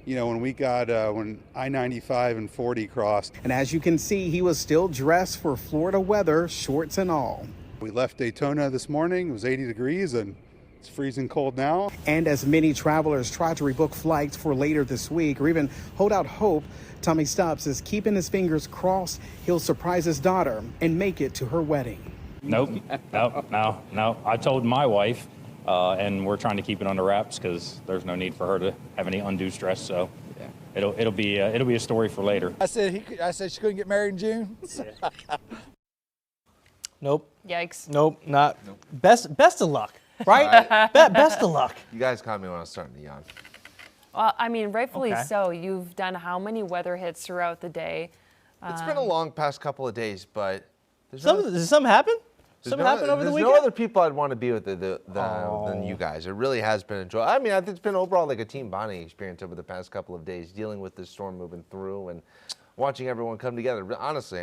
when we got when I-95 and 40 crossed. And as you can see, he was still dressed for Florida weather, shorts and all. We left Daytona this morning. It was 80 degrees and it's freezing cold now. And as many travelers try to rebook flights for later this week or even hold out hope, Tommy Stubbs is keeping his fingers crossed he'll surprise his daughter and make it to her wedding. Nope, no. I told my wife, and we're trying to keep it under wraps because there's no need for her to have any undue stress. So it'll be a story for later. I said she couldn't get married in June. Nope. Yikes. Nope, not. Nope. Best of luck, right? Best of luck. You guys caught me when I was starting to yawn. Well, I mean, rightfully Okay. so. You've done how many weather hits throughout the day? It's been a long past couple of days, but Did something happen? Something happened over the there's weekend? no other people I'd want to be with than you guys. It really has been enjoyable. I mean, I think it's been overall like a team bonding experience over the past couple of days, dealing with this storm moving through and watching everyone come together. Honestly,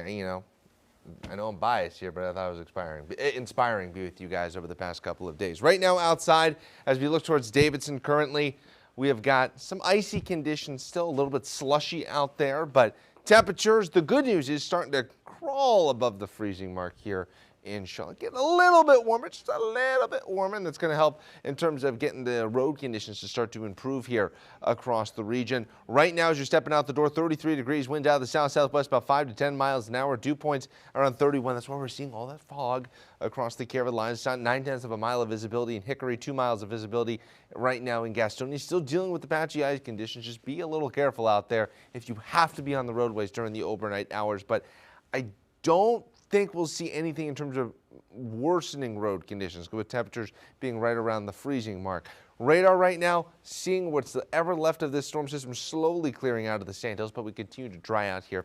I know I'm biased here, but I thought it was inspiring to be with you guys over the past couple of days. Right now outside, as we look towards Davidson currently, we have got some icy conditions, still a little bit slushy out there, but temperatures, the good news is starting to crawl above the freezing mark here in Charlotte. Getting a little bit warmer, just a little bit warmer, and that's going to help in terms of getting the road conditions to start to improve here across the region. Right now, as you're stepping out the door, 33 degrees, wind out of the south-southwest about 5 to 10 miles an hour. Dew points around 31. That's why we're seeing all that fog across the Carolina lines. It's not 9/10 of a mile of visibility in Hickory, 2 miles of visibility right now in Gastonia. Still dealing with the patchy ice conditions. Just be a little careful out there if you have to be on the roadways during the overnight hours. But I don't think we'll see anything in terms of worsening road conditions with temperatures being right around the freezing mark. Radar right now seeing what's ever left of this storm system slowly clearing out of the Sandhills, but we continue to dry out here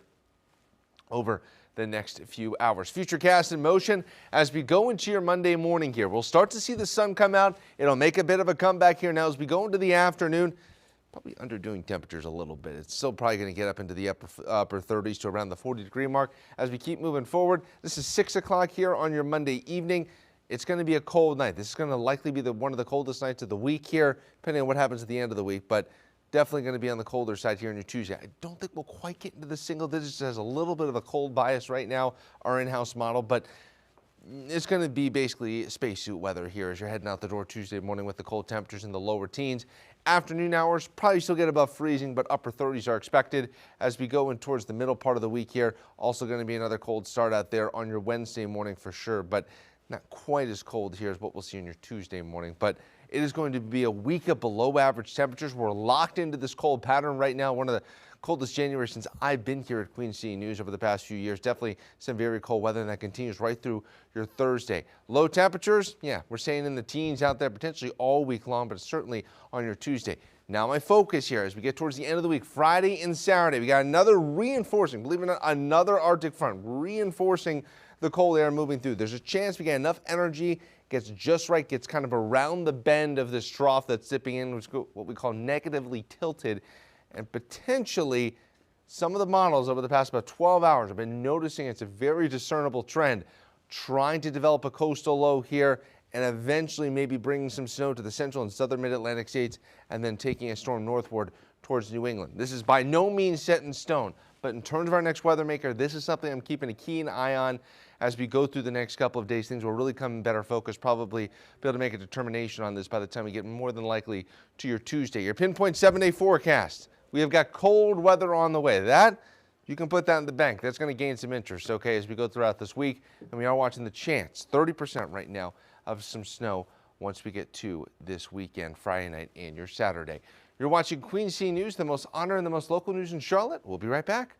over the next few hours. Futurecast in motion as we go into your Monday morning here. We'll start to see the sun come out. It'll make a bit of a comeback here now as we go into the afternoon. Probably underdoing temperatures a little bit. It's still probably going to get up into the upper 30s to around the 40-degree mark as we keep moving forward. This is 6 o'clock here on your Monday evening. It's going to be a cold night. This is going to likely be one of the coldest nights of the week here, depending on what happens at the end of the week, but definitely going to be on the colder side here on your Tuesday. I don't think we'll quite get into the single digits. It has a little bit of a cold bias right now, our in-house model, but it's going to be basically spacesuit weather here as you're heading out the door Tuesday morning with the cold temperatures in the lower teens. Afternoon hours, probably still get above freezing, but upper 30s are expected as we go in towards the middle part of the week here. Also going to be another cold start out there on your Wednesday morning for sure, but not quite as cold here as what we'll see on your Tuesday morning. But it is going to be a week of below average temperatures. We're locked into this cold pattern right now. One of the coldest January since I've been here at Queen City News over the past few years. Definitely some very cold weather, and that continues right through your Thursday. Low temperatures, yeah, we're saying in the teens out there potentially all week long, but certainly on your Tuesday. Now my focus here as we get towards the end of the week, Friday and Saturday, we got another reinforcing, believe it or not, another Arctic front reinforcing the cold air moving through. There's a chance we get enough energy, gets just right, gets kind of around the bend of this trough that's zipping in, which is what we call negatively tilted. And potentially some of the models over the past about 12 hours have been noticing it's a very discernible trend, trying to develop a coastal low here and eventually maybe bringing some snow to the central and southern mid-Atlantic states and then taking a storm northward towards New England. This is by no means set in stone, but in terms of our next weather maker, this is something I'm keeping a keen eye on as we go through the next couple of days. Things will really come in better focus, probably be able to make a determination on this by the time we get more than likely to your Tuesday. Your pinpoint 7-day forecast. We have got cold weather on the way. That, you can put that in the bank. That's going to gain some interest, okay, as we go throughout this week. And we are watching the chance, 30% right now, of some snow once we get to this weekend, Friday night and your Saturday. You're watching Queen City News, the most honor and the most local news in Charlotte. We'll be right back.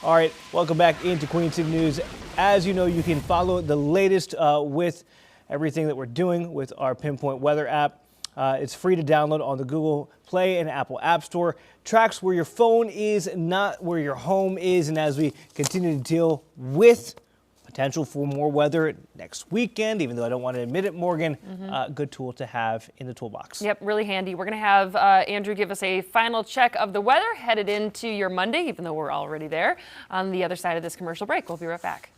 All right, welcome back into Queen City News. As you know, you can follow the latest with everything that we're doing with our Pinpoint Weather app. It's free to download on the Google Play and Apple App Store. Tracks where your phone is, not where your home is. And as we continue to deal with potential for more weather next weekend, even though I don't want to admit it, Morgan, good tool to have in the toolbox. Yep, really handy. We're going to have Andrew give us a final check of the weather headed into your Monday, even though we're already there, on the other side of this commercial break. We'll be right back.